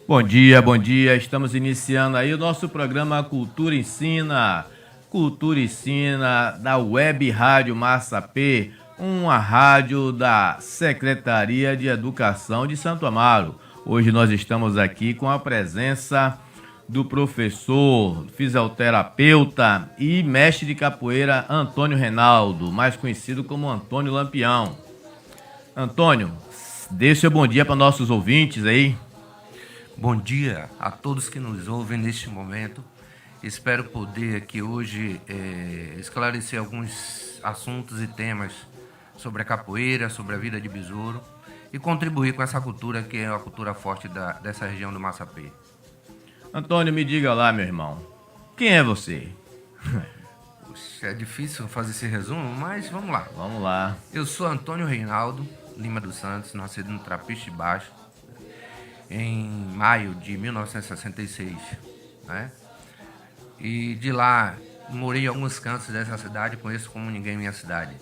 Bom dia, bom dia. Estamos iniciando aí o nosso programa Cultura Ensina. Cultura Ensina da Web Rádio Massapê, uma rádio da Secretaria de Educação de Santo Amaro. Hoje nós estamos aqui com a presença do professor, fisioterapeuta e mestre de capoeira Antônio Reinaldo, mais conhecido como Antônio Lampião. Antônio, dê seu bom dia para nossos ouvintes aí. Bom dia a todos que nos ouvem neste momento. Espero poder aqui hoje esclarecer alguns assuntos e temas sobre a capoeira, sobre a vida de besouro e contribuir com essa cultura que é a cultura forte dessa região do Massapê. Antônio, me diga lá, meu irmão, quem é você? Puxa, é difícil fazer esse resumo, mas vamos lá. Vamos lá. Eu sou Antônio Reinaldo Lima dos Santos, nascido no Trapiche de Baixo, em maio de 1966, né? E de lá morei em alguns cantos dessa cidade, conheço como ninguém minha cidade,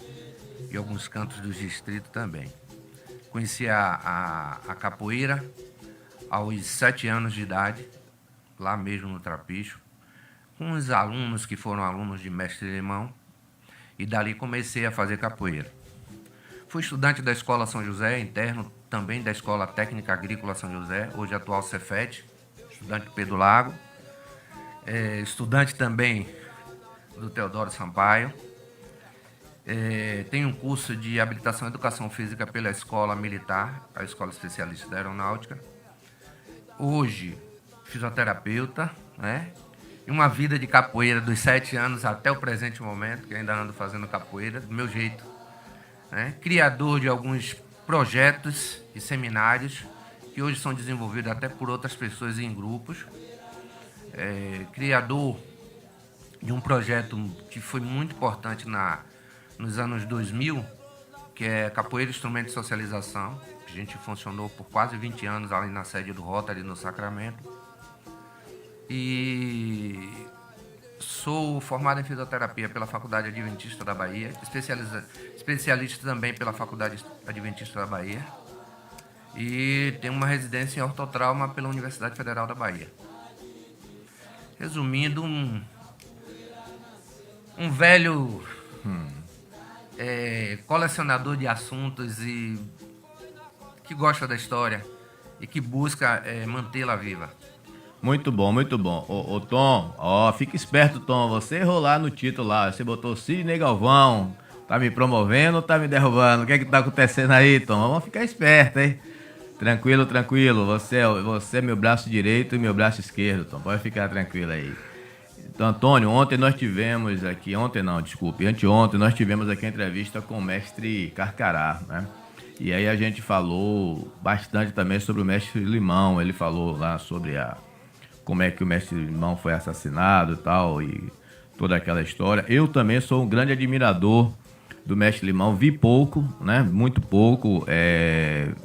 e alguns cantos do distrito também. Conheci a capoeira aos 7 anos de idade, lá mesmo no Trapicho, com os alunos que foram alunos de mestre Limão, e dali comecei a fazer capoeira. Fui estudante da Escola São José, interno também da Escola Técnica Agrícola São José, hoje atual Cefet, estudante do Pedro Lago, estudante também do Teodoro Sampaio. Tenho um curso de habilitação em educação física pela Escola Militar, a Escola Especialista da Aeronáutica. Hoje, fisioterapeuta, né? E uma vida de capoeira dos 7 anos até o presente momento, que ainda ando fazendo capoeira, do meu jeito, né? Criador de alguns projetos e seminários que hoje são desenvolvidos até por outras pessoas em grupos. Criador de um projeto que foi muito importante nos anos 2000, que é Capoeira Instrumento de Socialização, que a gente funcionou por quase 20 anos ali na sede do Rotary, no Sacramento. E sou formado em fisioterapia pela Faculdade Adventista da Bahia, especialista também pela Faculdade Adventista da Bahia, e tenho uma residência em ortotrauma pela Universidade Federal da Bahia. Resumindo, um velho colecionador de assuntos e que gosta da história e que busca mantê-la viva. Muito bom, muito bom. Ô Tom, fica esperto, Tom. Você errou lá no título lá. Você botou Sidney Galvão. Tá me promovendo ou tá me derrubando? O que é que tá acontecendo aí, Tom? Vamos ficar esperto, hein? Tranquilo, tranquilo. Você é meu braço direito e meu braço esquerdo, Tom. Pode ficar tranquilo aí. Então, Antônio, ontem nós tivemos aqui... Anteontem nós tivemos aqui a entrevista com o mestre Carcará, né? E aí a gente falou bastante também sobre o mestre Limão. Ele falou lá sobre como é que o mestre Limão foi assassinado e tal, e toda aquela história. Eu também sou um grande admirador do mestre Limão, vi pouco, né, muito pouco,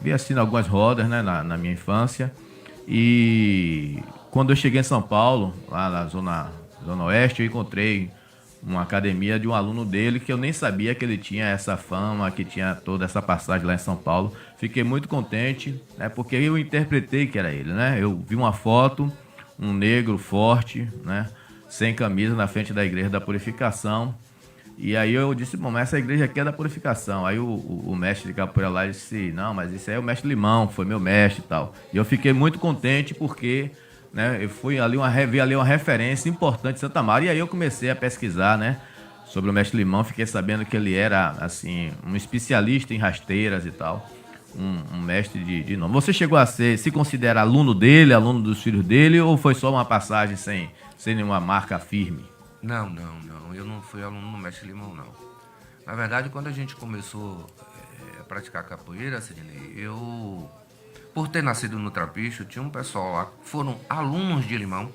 vi assim algumas rodas, né, na minha infância, e quando eu cheguei em São Paulo, lá na zona oeste, eu encontrei uma academia de um aluno dele, que eu nem sabia que ele tinha essa fama, que tinha toda essa passagem lá em São Paulo. Fiquei muito contente, né, porque eu interpretei que era ele, né, eu vi uma foto, um negro forte, né, sem camisa na frente da Igreja da Purificação. E aí eu disse, bom, mas essa igreja aqui é da Purificação. Aí o mestre de capoeira lá disse, não, mas isso aí é o mestre Limão, foi meu mestre e tal. E eu fiquei muito contente porque, né, eu fui ali vi ali uma referência importante de Santa Amaro. E aí eu comecei a pesquisar, né, sobre o mestre Limão. Fiquei sabendo que ele era, assim, um especialista em rasteiras e tal. Um mestre de nome. Você chegou a se considera aluno dele, aluno dos filhos dele, ou foi só uma passagem sem nenhuma marca firme? Não. Eu não fui aluno do mestre Limão, não. Na verdade, quando a gente começou a praticar capoeira, Sidney, por ter nascido no Trapicho, tinha um pessoal lá que foram alunos de Limão,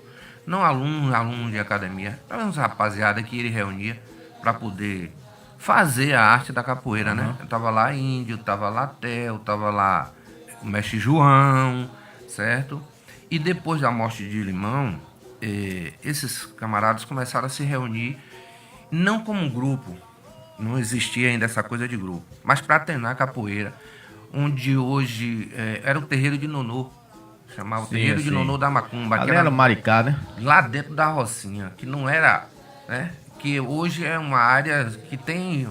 não alunos de academia, eram uns rapaziada que ele reunia para poder fazer a arte da capoeira, né? Eu tava lá Índio, tava lá Theo, tava lá o mestre João, certo? E depois da morte de Limão, esses camaradas começaram a se reunir, não como um grupo, não existia ainda essa coisa de grupo, mas para treinar capoeira, onde hoje era o terreiro de Nonô, chamava o terreiro de Nonô da Macumba. Ali era o Maricá, né? Lá dentro da Rocinha, que não era, né? Que hoje é uma área que tem...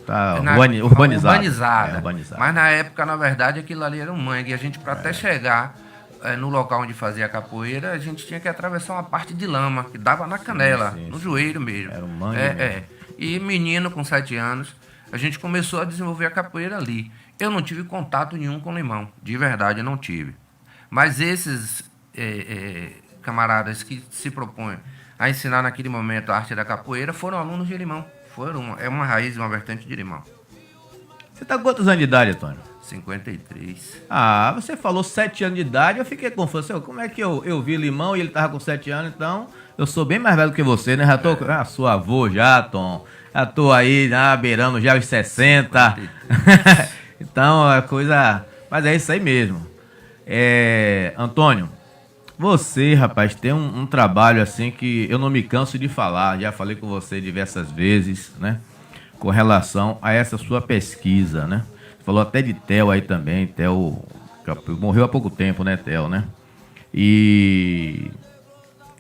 Tá urbanizada. Urbanizada. Mas na época, na verdade, aquilo ali era um mangue. E a gente, para até chegar no local onde fazia a capoeira, a gente tinha que atravessar uma parte de lama, que dava na canela, no joelho mesmo. Era um mangue mesmo. E menino com 7 anos, a gente começou a desenvolver a capoeira ali. Eu não tive contato nenhum com Limão, de verdade eu não tive. Mas esses camaradas que se propõem a ensinar naquele momento a arte da capoeira foram alunos de Limão. É uma raiz, uma vertente de Limão. Você tá com quantos anos de idade, Antônio? 53. Você falou 7 anos de idade, eu fiquei confuso. Como é que eu vi Limão e ele tava com 7 anos, então eu sou bem mais velho que você, né? Já tô sou avô já, Tom. Já tô aí, beirando já os 60. Então, a coisa... Mas é isso aí mesmo. Antônio, você, rapaz, tem um trabalho assim que eu não me canso de falar. Já falei com você diversas vezes, né? Com relação a essa sua pesquisa, né? Falou até de Theo aí também. Theo morreu há pouco tempo, né, Theo, né? E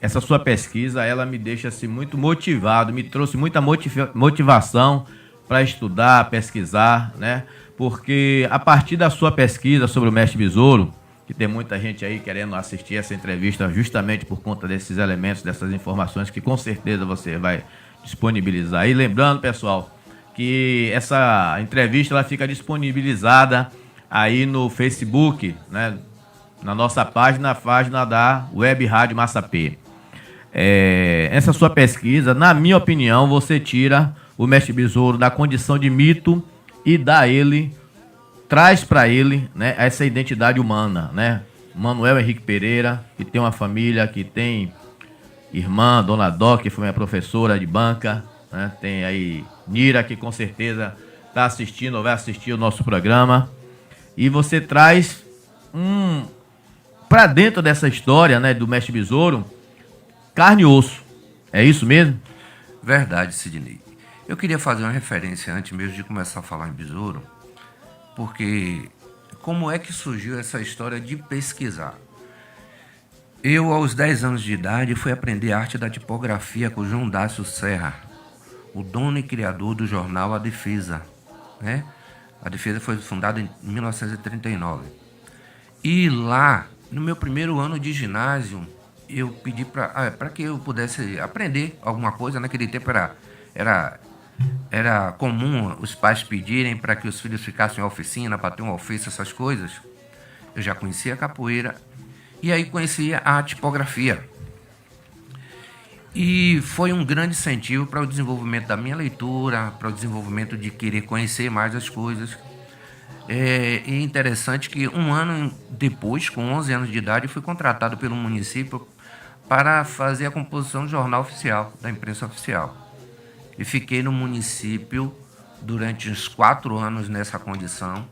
essa sua pesquisa, ela me deixa assim muito motivado, me trouxe muita motivação para estudar, pesquisar, né? Porque a partir da sua pesquisa sobre o Mestre Besouro, que tem muita gente aí querendo assistir essa entrevista justamente por conta desses elementos, dessas informações que com certeza você vai disponibilizar. E lembrando, pessoal, que essa entrevista ela fica disponibilizada aí no Facebook, né? Na nossa página da Web Rádio Massapê. Essa sua pesquisa, na minha opinião, você tira o Mestre Besouro da condição de mito e traz para ele, né, essa identidade humana, né? Manuel Henrique Pereira, que tem uma família, que tem irmã, Dona Dó, que foi minha professora de banca, né? Tem aí Nira, que com certeza está assistindo ou vai assistir o nosso programa. E você traz para dentro dessa história, né, do Mestre Besouro, carne e osso. É isso mesmo? Verdade, Sidney. Eu queria fazer uma referência antes mesmo de começar a falar em Besouro, porque como é que surgiu essa história de pesquisar? Eu, aos 10 anos de idade, fui aprender a arte da tipografia com o João Dácio Serra, o dono e criador do jornal A Defesa, né? A Defesa foi fundada em 1939. E lá, no meu primeiro ano de ginásio, eu pedi para que eu pudesse aprender alguma coisa. Naquele tempo era comum os pais pedirem para que os filhos ficassem em oficina, para ter um ofício, essas coisas. Eu já conhecia a capoeira e aí conhecia a tipografia. E foi um grande incentivo para o desenvolvimento da minha leitura, para o desenvolvimento de querer conhecer mais as coisas. É interessante que um ano depois, com 11 anos de idade, eu fui contratado pelo município para fazer a composição do jornal oficial, da imprensa oficial. E fiquei no município durante uns 4 anos nessa condição.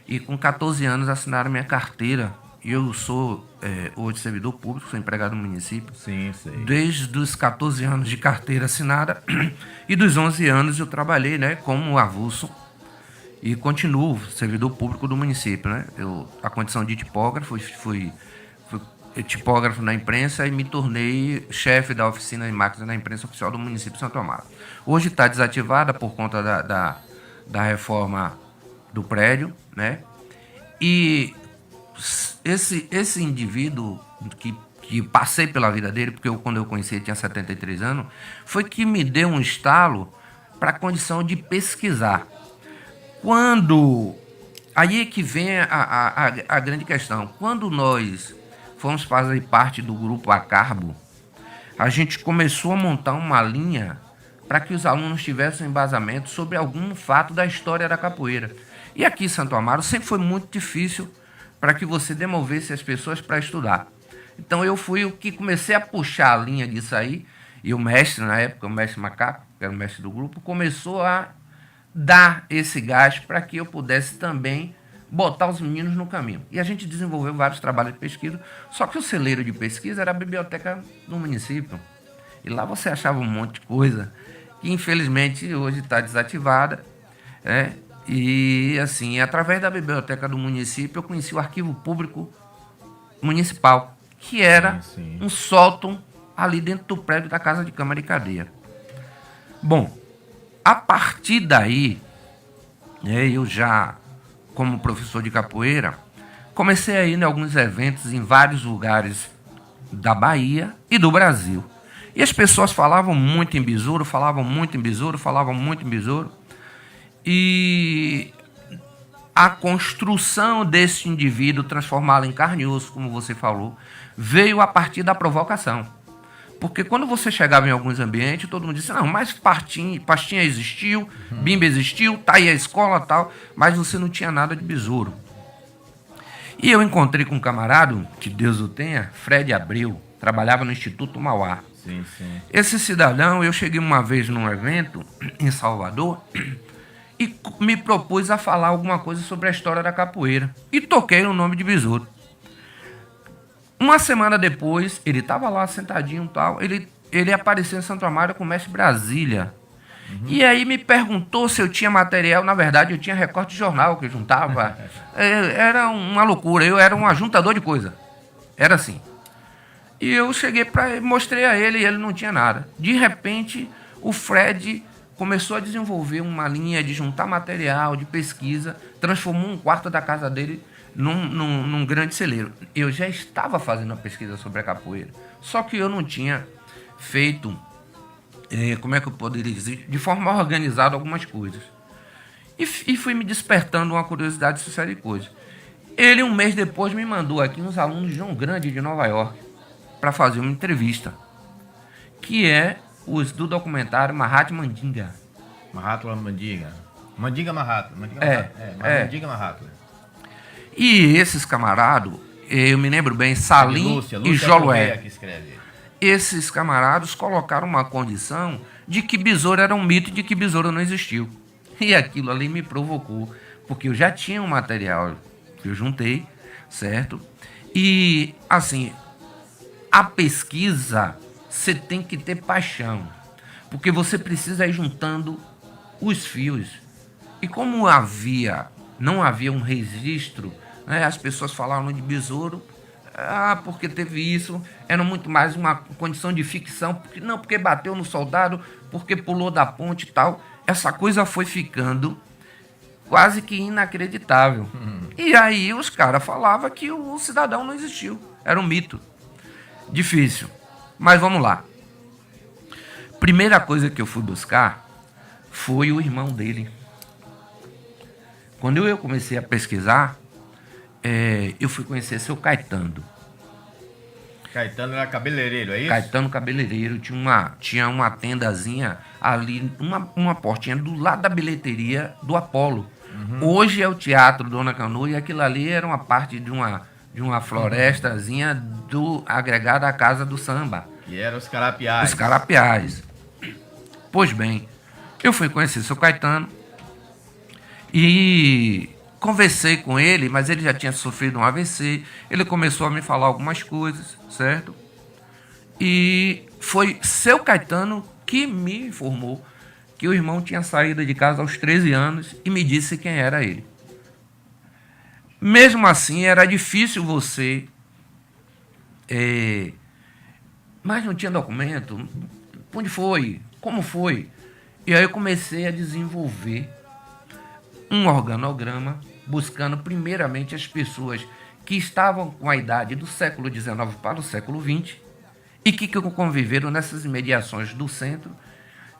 E com 14 anos assinaram minha carteira. Eu sou hoje servidor público, sou empregado no município. Sim, sei. Desde os 14 anos de carteira assinada e dos 11 anos eu trabalhei, né, como avulso e continuo servidor público do município, né? A condição de tipógrafo, fui tipógrafo na imprensa e me tornei chefe da oficina de máquinas na imprensa oficial do município de Santo Amaro. Hoje está desativada por conta da reforma do prédio, né? E esse indivíduo que passei pela vida dele, porque quando eu conheci ele tinha 73 anos, foi que me deu um estalo para a condição de pesquisar. Aí é que vem a grande questão. Quando nós fomos fazer parte do grupo Acarbo, a gente começou a montar uma linha para que os alunos tivessem embasamento sobre algum fato da história da capoeira. E aqui em Santo Amaro sempre foi muito difícil para que você demovesse as pessoas para estudar. Então eu fui o que comecei a puxar a linha disso aí, e o mestre, na época, o mestre Macaco, que era o mestre do grupo, começou a dar esse gás para que eu pudesse também botar os meninos no caminho. E a gente desenvolveu vários trabalhos de pesquisa, só que o celeiro de pesquisa era a biblioteca do município. E lá você achava um monte de coisa que infelizmente hoje está desativada, né? E assim, através da biblioteca do município eu conheci o arquivo público municipal, que era Sim. um sótão ali dentro do prédio da Casa de Câmara e Cadeia. Bom, a partir daí, eu já, como professor de capoeira, comecei a ir em alguns eventos em vários lugares da Bahia e do Brasil. E as pessoas falavam muito em besouro, e a construção desse indivíduo, transformá-lo em carne e osso, como você falou, veio a partir da provocação. Porque quando você chegava em alguns ambientes, todo mundo disse, não, mas pastinha existiu, bimba existiu, tá aí a escola e tal, mas você não tinha nada de besouro. E eu encontrei com um camarada, que Deus o tenha, Fred Abreu, trabalhava no Instituto Mauá. Sim. Esse cidadão, eu cheguei uma vez num evento em Salvador e me propus a falar alguma coisa sobre a história da capoeira. E toquei no nome de besouro. Uma semana depois, ele estava lá sentadinho e tal, ele apareceu em Santo Amaro com o mestre Brasília. E aí me perguntou se eu tinha material. Na verdade, eu tinha recorte de jornal que eu juntava. Era uma loucura, eu era um ajuntador de coisa. Era assim. E eu cheguei mostrei a ele e ele não tinha nada. De repente, o Fred começou a desenvolver uma linha de juntar material, de pesquisa, transformou um quarto da casa dele num grande celeiro. Eu já estava fazendo a pesquisa sobre a capoeira, só que eu não tinha feito, como é que eu poderia dizer, de forma organizada algumas coisas. E fui me despertando uma curiosidade de série de coisas. Ele, um mês depois, me mandou aqui uns alunos de João Grande, de Nova York, para fazer uma entrevista, que é os do documentário Mahatma Mandinga. Mahatma Mandinga. Mandinga Mahatma. Mandinga Mahatma. E esses camaradas, eu me lembro bem, Salim e Jolué, que escreve. esses camaradas colocaram uma condição de que besouro era um mito e de que besouro não existiu. E aquilo ali me provocou, porque eu já tinha um material que eu juntei, certo? E, assim, a pesquisa, você tem que ter paixão, porque você precisa ir juntando os fios. E como não havia um registro, né, as pessoas falavam de besouro, porque teve isso, era muito mais uma condição de ficção, porque bateu no soldado, porque pulou da ponte e tal. Essa coisa foi ficando quase que inacreditável. E aí os caras falavam que o cidadão não existiu, era um mito. Difícil, mas vamos lá. Primeira coisa que eu fui buscar foi o irmão dele. Quando eu comecei a pesquisar, eu fui conhecer seu Caetano. Caetano era cabeleireiro, é isso? Caetano cabeleireiro, tinha uma tendazinha ali, uma portinha do lado da bilheteria do Apolo. Hoje é o Teatro Dona Canoa e aquilo ali era uma parte de uma florestazinha agregada à Casa do Samba. Que eram os Carapiás. Os Carapiás. Pois bem, eu fui conhecer seu Caetano e conversei com ele, mas ele já tinha sofrido um AVC, ele começou a me falar algumas coisas, certo? E foi seu Caetano que me informou que o irmão tinha saído de casa aos 13 anos e me disse quem era ele. Mesmo assim, era difícil você... mas não tinha documento. Onde foi? Como foi? E aí eu comecei a desenvolver um organograma, buscando primeiramente as pessoas que estavam com a idade do século XIX para o século XX e que conviveram nessas imediações do centro,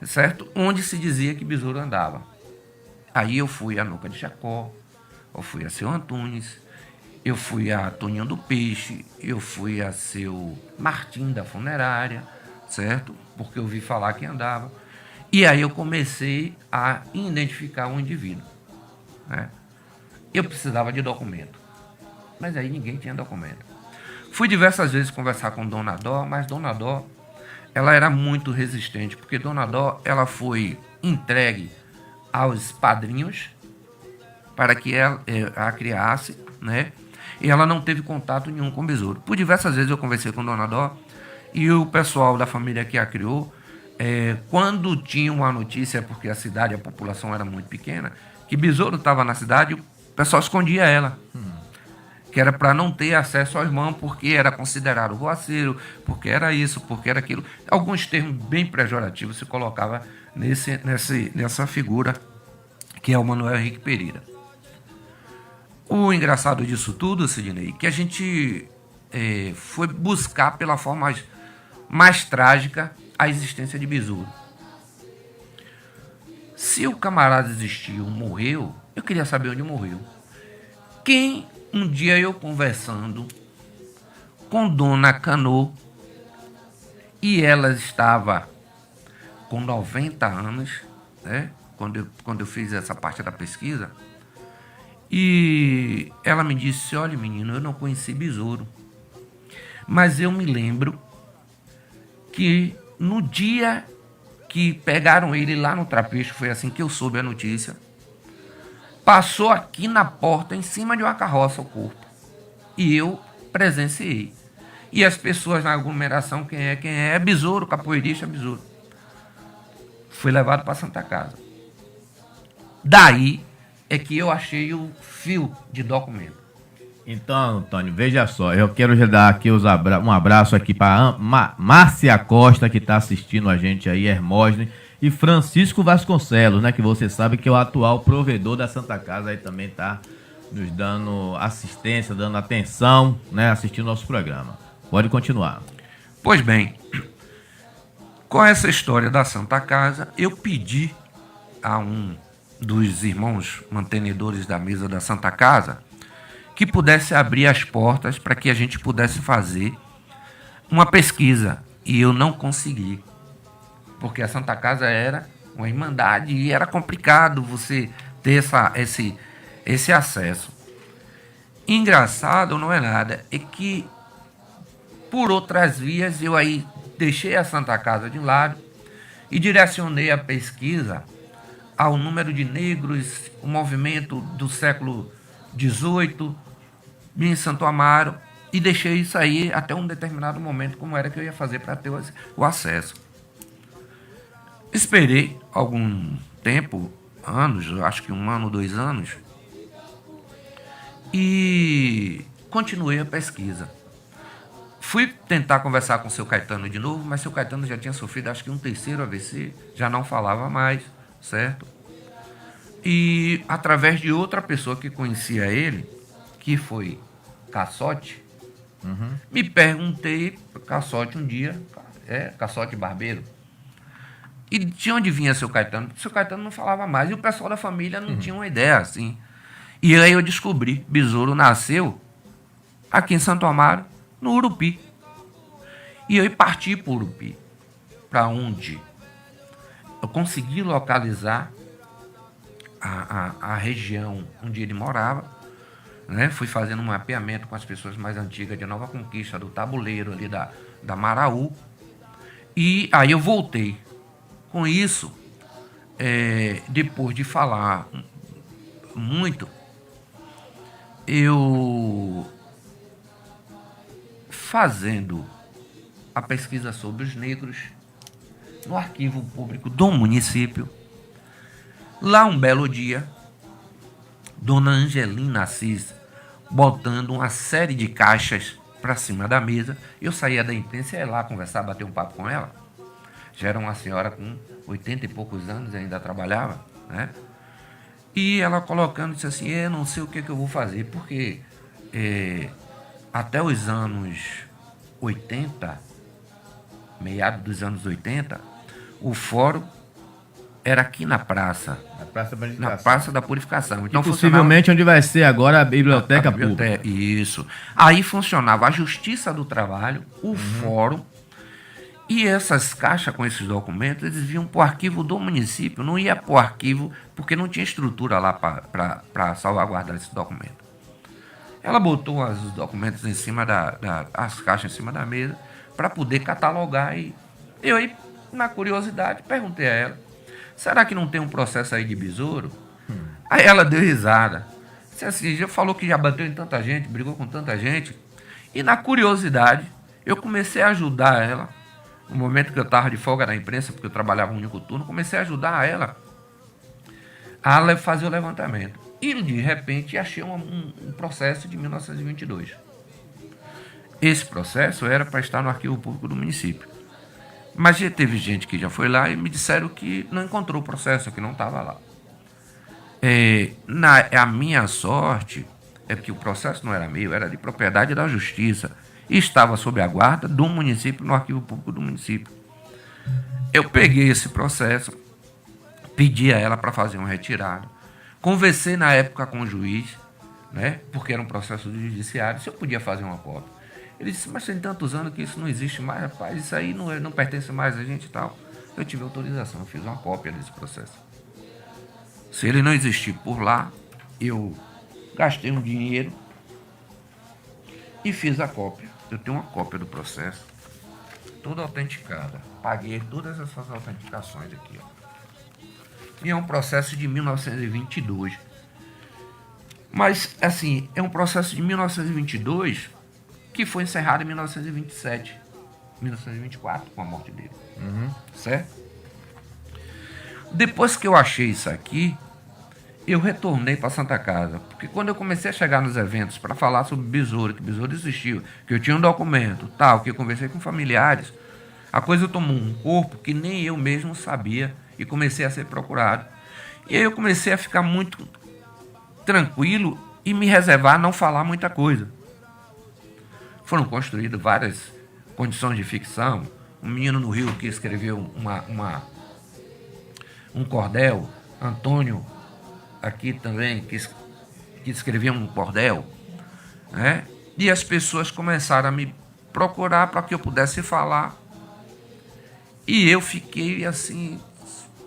certo? Onde se dizia que besouro andava. Aí eu fui a Nuca de Jacó, eu fui a seu Antunes, eu fui a Toninho do Peixe, eu fui a seu Martim da Funerária, certo? Porque eu ouvi falar que andava. E aí eu comecei a identificar um indivíduo, né? Eu precisava de documento, mas aí ninguém tinha documento. Fui diversas vezes conversar com Dona Dó, mas Dona Dó, ela era muito resistente, porque Dona Dó, ela foi entregue aos padrinhos para que ela a criasse, né? E ela não teve contato nenhum com o besouro. Por diversas vezes eu conversei com Dona Dó e o pessoal da família que a criou, quando tinha uma notícia, porque a cidade, a população era muito pequena, que besouro estava na cidade, o pessoal escondia ela. que era para não ter acesso ao irmão, porque era considerado roaceiro, porque era isso, porque era aquilo. Alguns termos bem pejorativos se colocava nessa figura que é o Manuel Henrique Pereira. O engraçado disso tudo, Sidney, que a gente foi buscar pela forma mais trágica a existência de Besouro. Se o camarada existiu, morreu, eu queria saber onde morreu. Quem, um dia eu conversando com Dona Canô, e ela estava com 90 anos, né, quando eu fiz essa parte da pesquisa, e ela me disse: olha, menino, eu não conheci Besouro, mas eu me lembro que no dia que pegaram ele lá no Trapiche, foi assim que eu soube a notícia, passou aqui na porta, em cima de uma carroça, o corpo. E eu presenciei. E as pessoas na aglomeração, quem é Besouro, capoeirista, Besouro. Foi levado para Santa Casa. Daí é que eu achei o fio de documento. Então, Antônio, veja só, eu quero já dar aqui um abraço aqui para Márcia Costa, que está assistindo a gente aí, Hermógenes, e Francisco Vasconcelos, né, que você sabe que é o atual provedor da Santa Casa, aí também está nos dando assistência, dando atenção, né, assistindo nosso programa. Pode continuar. Pois bem, com essa história da Santa Casa, eu pedi a um dos irmãos mantenedores da mesa da Santa Casa que pudesse abrir as portas para que a gente pudesse fazer uma pesquisa. E eu não consegui, porque a Santa Casa era uma irmandade e era complicado você ter esse acesso. Engraçado não é nada, é que por outras vias eu aí deixei a Santa Casa de um lado e direcionei a pesquisa ao número de negros, o movimento do século XVIII, em Santo Amaro, e deixei isso aí até um determinado momento, como era que eu ia fazer para ter o acesso. Esperei algum tempo, anos, acho que 1 ano, 2 anos, e continuei a pesquisa. Fui tentar conversar com o seu Caetano de novo, mas seu Caetano já tinha sofrido, acho que um 3º AVC, já não falava mais, certo? E através de outra pessoa que conhecia ele, que foi Cassote, me perguntei, Cassote um dia, Cassote Barbeiro, e de onde vinha seu Caetano? Seu Caetano não falava mais, e o pessoal da família não tinha uma ideia assim. E aí eu descobri, Besouro nasceu aqui em Santo Amaro, no Urupi. E eu parti para o Urupi, para onde eu consegui localizar a região onde ele morava, né? Fui fazendo um mapeamento com as pessoas mais antigas de Nova Conquista, do Tabuleiro, ali da Maraú. E aí eu voltei. Com isso, depois de falar muito, eu fazendo a pesquisa sobre os negros no arquivo público do município, lá um belo dia, Dona Angelina Assis botando uma série de caixas para cima da mesa. Eu saía da imprensa e ia lá conversar, bater um papo com ela. Já era uma senhora com 80 e poucos anos e ainda trabalhava, né? E ela colocando, disse assim: eu não sei o que eu vou fazer, porque até os anos 80, meados dos anos 80, o fórum era aqui na praça. Na Praça da Purificação. Então, possivelmente onde vai ser agora a Biblioteca Pública. Isso. Aí funcionava a Justiça do Trabalho, o fórum, e essas caixas com esses documentos, eles vinham para o arquivo do município, não ia para o arquivo, porque não tinha estrutura lá para salvaguardar esse documento. Ela botou os documentos em cima as caixas em cima da mesa, para poder catalogar, e eu aí, na curiosidade, perguntei a ela: será que não tem um processo aí de Besouro? Aí ela deu risada. Disse assim: já falou que já bateu em tanta gente, brigou com tanta gente. E na curiosidade, eu comecei a ajudar ela. No momento que eu estava de folga na imprensa, porque eu trabalhava um único turno, comecei a ajudar ela a fazer o levantamento. E, de repente, achei um processo de 1922. Esse processo era para estar no arquivo público do município. Mas já teve gente que já foi lá e me disseram que não encontrou o processo, que não estava lá. A minha sorte é que o processo não era meu, era de propriedade da Justiça. E estava sob a guarda do município, no arquivo público do município. Eu peguei esse processo, pedi a ela para fazer uma retirada. Conversei na época com o juiz, né, porque era um processo judiciário, se eu podia fazer uma cópia. Ele disse, mas tem tantos anos que isso não existe mais, rapaz, isso aí não pertence mais a gente e tal. Eu tive autorização, eu fiz uma cópia desse processo. Se ele não existir por lá, eu gastei um dinheiro e fiz a cópia. Eu tenho uma cópia do processo, toda autenticada. Paguei todas essas autenticações aqui, ó. E é um processo de 1922. Mas, assim, é um processo de 1922 que foi encerrado em 1927, 1924, com a morte dele. Certo? Depois que eu achei isso aqui, eu retornei para Santa Casa. Porque quando eu comecei a chegar nos eventos para falar sobre Besouro, que Besouro existiu, que eu tinha um documento, tal, que eu conversei com familiares, a coisa tomou um corpo que nem eu mesmo sabia e comecei a ser procurado. E aí eu comecei a ficar muito tranquilo e me reservar a não falar muita coisa. Foram construídas várias condições de ficção. Um menino no Rio que escreveu um cordel, Antônio aqui também, que escreveu um cordel, né? E as pessoas começaram a me procurar para que eu pudesse falar. E eu fiquei assim,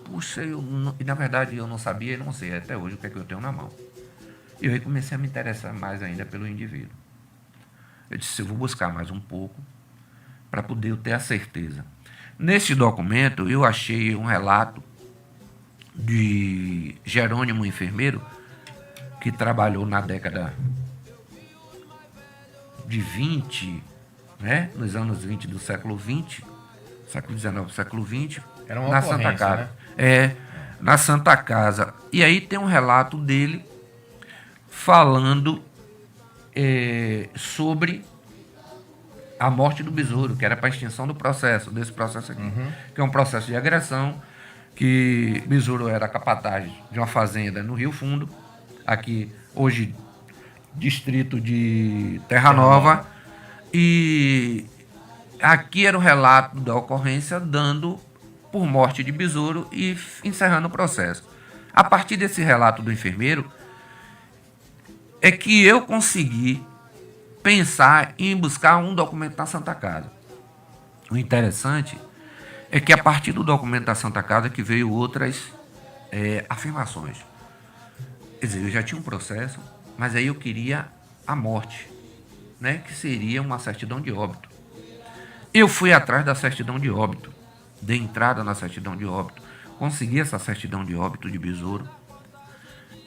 puxa, e na verdade eu não sabia e não sei até hoje o que é que eu tenho na mão. E eu comecei a me interessar mais ainda pelo indivíduo. Eu disse, eu vou buscar mais um pouco para poder ter a certeza. Nesse documento, eu achei um relato de Jerônimo Enfermeiro, que trabalhou na década de 20, né? Nos anos 20 do século 20, século 19, século 20, Era uma na Santa Casa. Né? Na Santa Casa. E aí tem um relato dele falando sobre a morte do Besouro, que era para a extinção do processo, desse processo aqui, que é um processo de agressão, que Besouro era capataz de uma fazenda no Rio Fundo, aqui hoje distrito de Terra Nova, e aqui era o relato da ocorrência dando por morte de Besouro e encerrando o processo. A partir desse relato do enfermeiro é que eu consegui pensar em buscar um documento na Santa Casa. O interessante é que a partir do documento da Santa Casa que veio outras afirmações. Quer dizer, eu já tinha um processo, mas aí eu queria a morte, né, que seria uma certidão de óbito. Eu fui atrás da certidão de óbito, dei entrada na certidão de óbito, consegui essa certidão de óbito de Besouro,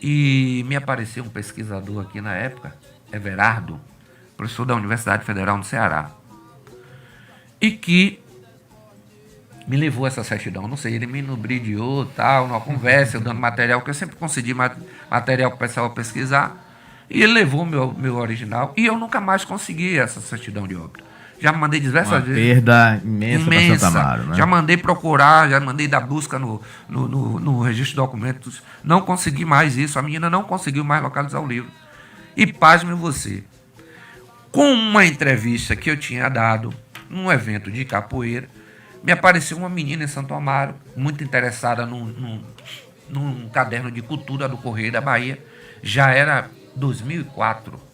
e me apareceu um pesquisador aqui na época, Everardo, professor da Universidade Federal no Ceará, e que me levou essa certidão, não sei, ele me lubridiou, tal, numa conversa, eu dando material, que eu sempre concedi material para o pessoal pesquisar, e ele levou meu original, e eu nunca mais consegui essa certidão de óbito. Já mandei diversas vezes. Perda imensa para Santa Amaro, né? Já mandei procurar, já mandei dar busca no registro de documentos. Não consegui mais isso. A menina não conseguiu mais localizar o livro. E pasme você, com uma entrevista que eu tinha dado num evento de capoeira, me apareceu uma menina em Santo Amaro, muito interessada num caderno de cultura do Correio da Bahia. Já era 2004.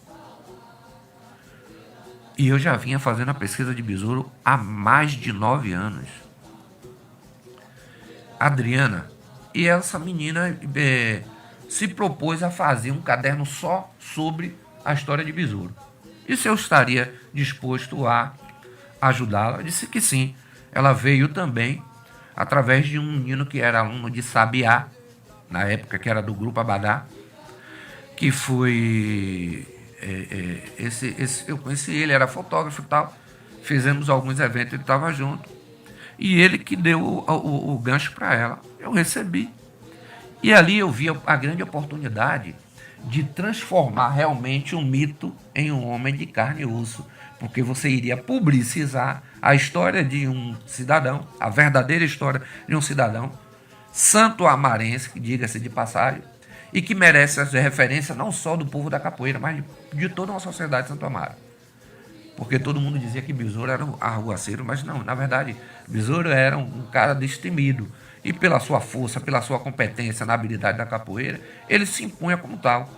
E eu já vinha fazendo a pesquisa de Besouro há mais de 9 anos. Adriana. E essa menina se propôs a fazer um caderno só sobre a história de Besouro. E se eu estaria disposto a ajudá-la? Ela disse que sim. Ela veio também através de um menino que era aluno de Sabiá, na época que era do Grupo Abadá, que foi... eu conheci ele, era fotógrafo e tal, fizemos alguns eventos, ele estava junto, e ele que deu o gancho para ela. Eu recebi, e ali eu vi a grande oportunidade de transformar realmente um mito em um homem de carne e osso, porque você iria publicizar a história de um cidadão, a verdadeira história de um cidadão santo-amarense, diga-se de passagem, e que merece essa referência não só do povo da capoeira, mas de toda uma sociedade de Santo Amaro. Porque todo mundo dizia que Besouro era um arruaceiro, mas não, na verdade, Besouro era um cara destemido. E pela sua força, pela sua competência na habilidade da capoeira, ele se impunha como tal.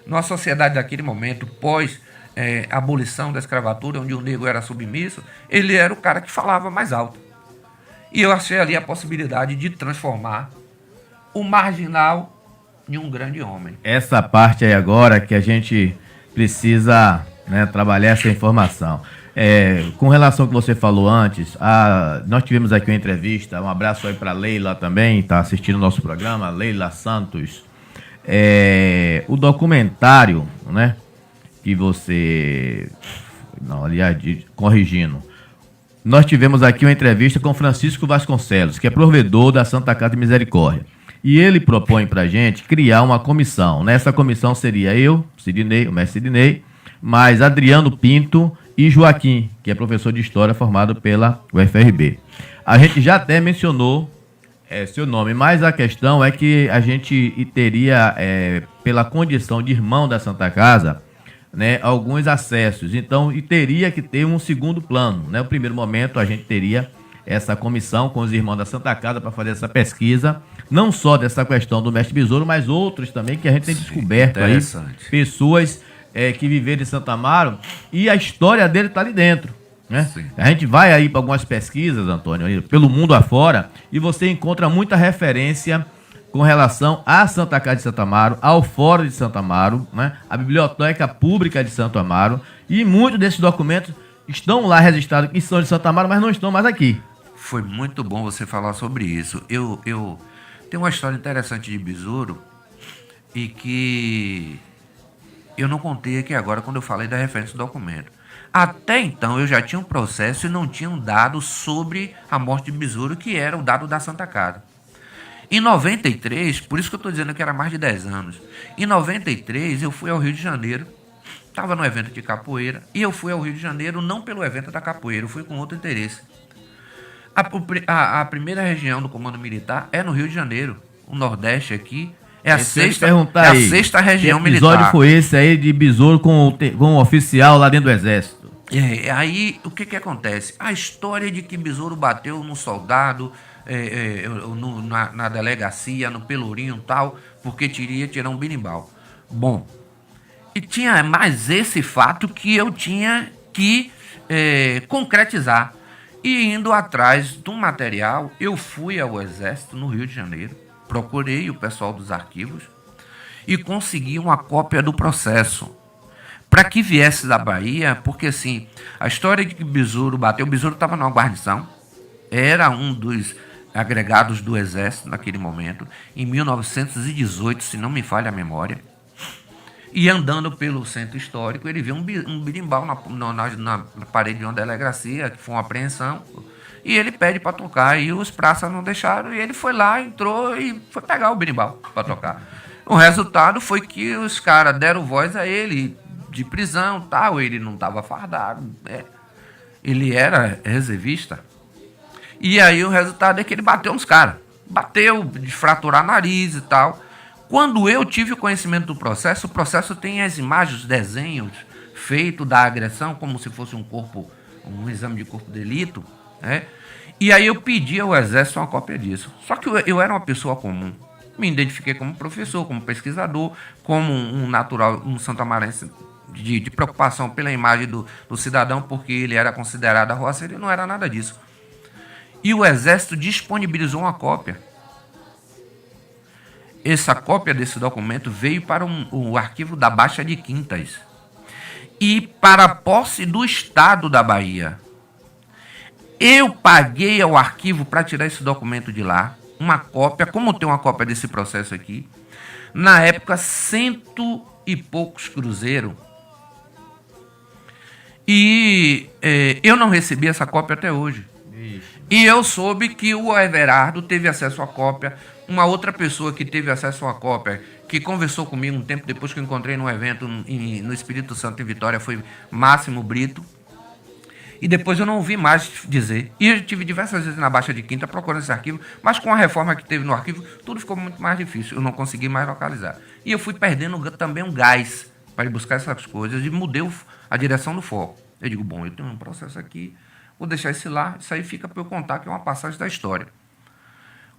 Numa sociedade daquele momento, pós abolição da escravatura, onde o negro era submisso, ele era o cara que falava mais alto. E eu achei ali a possibilidade de transformar o marginal em um grande homem. Essa parte aí agora que a gente precisa, né, trabalhar essa informação. Com relação ao que você falou antes, nós tivemos aqui uma entrevista, um abraço aí para Leila também, está assistindo o nosso programa, Leila Santos. O documentário, né, que você... Não, aliás, corrigindo. Nós tivemos aqui uma entrevista com Francisco Vasconcelos, que é provedor da Santa Casa de Misericórdia. E ele propõe para a gente criar uma comissão. Nessa comissão seria eu, Sidney, o mestre Sidney, mais Adriano Pinto e Joaquim, que é professor de História formado pela UFRB. A gente já até mencionou seu nome, mas a questão é que a gente teria, pela condição de irmão da Santa Casa, né, alguns acessos. Então, teria que ter um segundo plano. Né? No primeiro momento, a gente teria essa comissão com os irmãos da Santa Casa para fazer essa pesquisa, não só dessa questão do mestre Besouro, mas outros também que a gente tem descoberto aí, pessoas que viveram em Santo Amaro, e a história dele está ali dentro. Né? A gente vai aí para algumas pesquisas, Antônio, pelo mundo afora, e você encontra muita referência com relação à Santa Casa de Santo Amaro, ao Fórum de Santo Amaro, né? A Biblioteca Pública de Santo Amaro, e muitos desses documentos estão lá registrados que são de Santo Amaro, mas não estão mais aqui. Foi muito bom você falar sobre isso. Eu tenho uma história interessante de Besouro e que eu não contei aqui agora quando eu falei da referência do documento. Até então eu já tinha um processo e não tinha um dado sobre a morte de Besouro, que era o dado da Santa Casa. Em 93, por isso que eu estou dizendo que era mais de 10 anos, em 93 eu fui ao Rio de Janeiro, estava no evento de capoeira, e eu fui ao Rio de Janeiro não pelo evento da capoeira, eu fui com outro interesse. A primeira região do Comando Militar é no Rio de Janeiro, o Nordeste aqui é a sexta região militar. Que episódio foi esse aí de Besouro com um oficial lá dentro do Exército? Aí o que acontece? A história de que Besouro bateu no soldado, na delegacia, no Pelourinho e tal, porque queria tirar um berimbau. Bom, e tinha mais esse fato que eu tinha que concretizar. E indo atrás do material, eu fui ao Exército no Rio de Janeiro, procurei o pessoal dos arquivos e consegui uma cópia do processo para que viesse da Bahia, porque assim, a história de que Besouro bateu, Besouro estava numa guarnição, era um dos agregados do Exército naquele momento, em 1918, se não me falha a memória, e andando pelo centro histórico, ele viu um berimbau na parede de uma delegacia, que foi uma apreensão, e ele pede para tocar, e os praças não deixaram, e ele foi lá, entrou e foi pegar o berimbau para tocar. O resultado foi que os caras deram voz a ele, de prisão e tal, ele não estava fardado, ele era reservista. E aí o resultado é que ele bateu nos caras. Bateu de fraturar nariz e tal. Quando eu tive o conhecimento do processo, o processo tem as imagens, os desenhos feitos da agressão, como se fosse um exame de corpo de delito, né? E aí eu pedi ao Exército uma cópia disso. Só que eu era uma pessoa comum. Me identifiquei como professor, como pesquisador, como um natural, um santamarense de preocupação pela imagem do cidadão, porque ele era considerado arruaceiro e não era nada disso. E o Exército disponibilizou uma cópia. Essa cópia desse documento veio para o arquivo da Baixa de Quintas e para a posse do Estado da Bahia. Eu paguei ao arquivo para tirar esse documento de lá, uma cópia, como tem uma cópia desse processo aqui, na época 100 e poucos cruzeiros. E eu não recebi essa cópia até hoje. E eu soube que o Everardo teve acesso à cópia, uma outra pessoa que teve acesso à cópia, que conversou comigo um tempo depois que eu encontrei num evento no Espírito Santo, em Vitória, foi Máximo Brito. E depois eu não ouvi mais dizer. E eu tive diversas vezes na Baixa de Quinta procurando esse arquivo, mas com a reforma que teve no arquivo, tudo ficou muito mais difícil. Eu não consegui mais localizar. E eu fui perdendo também um gás para ir buscar essas coisas e mudei a direção do foco. Eu digo, bom, eu tenho um processo aqui, vou deixar esse lá, isso aí fica para eu contar, que é uma passagem da história.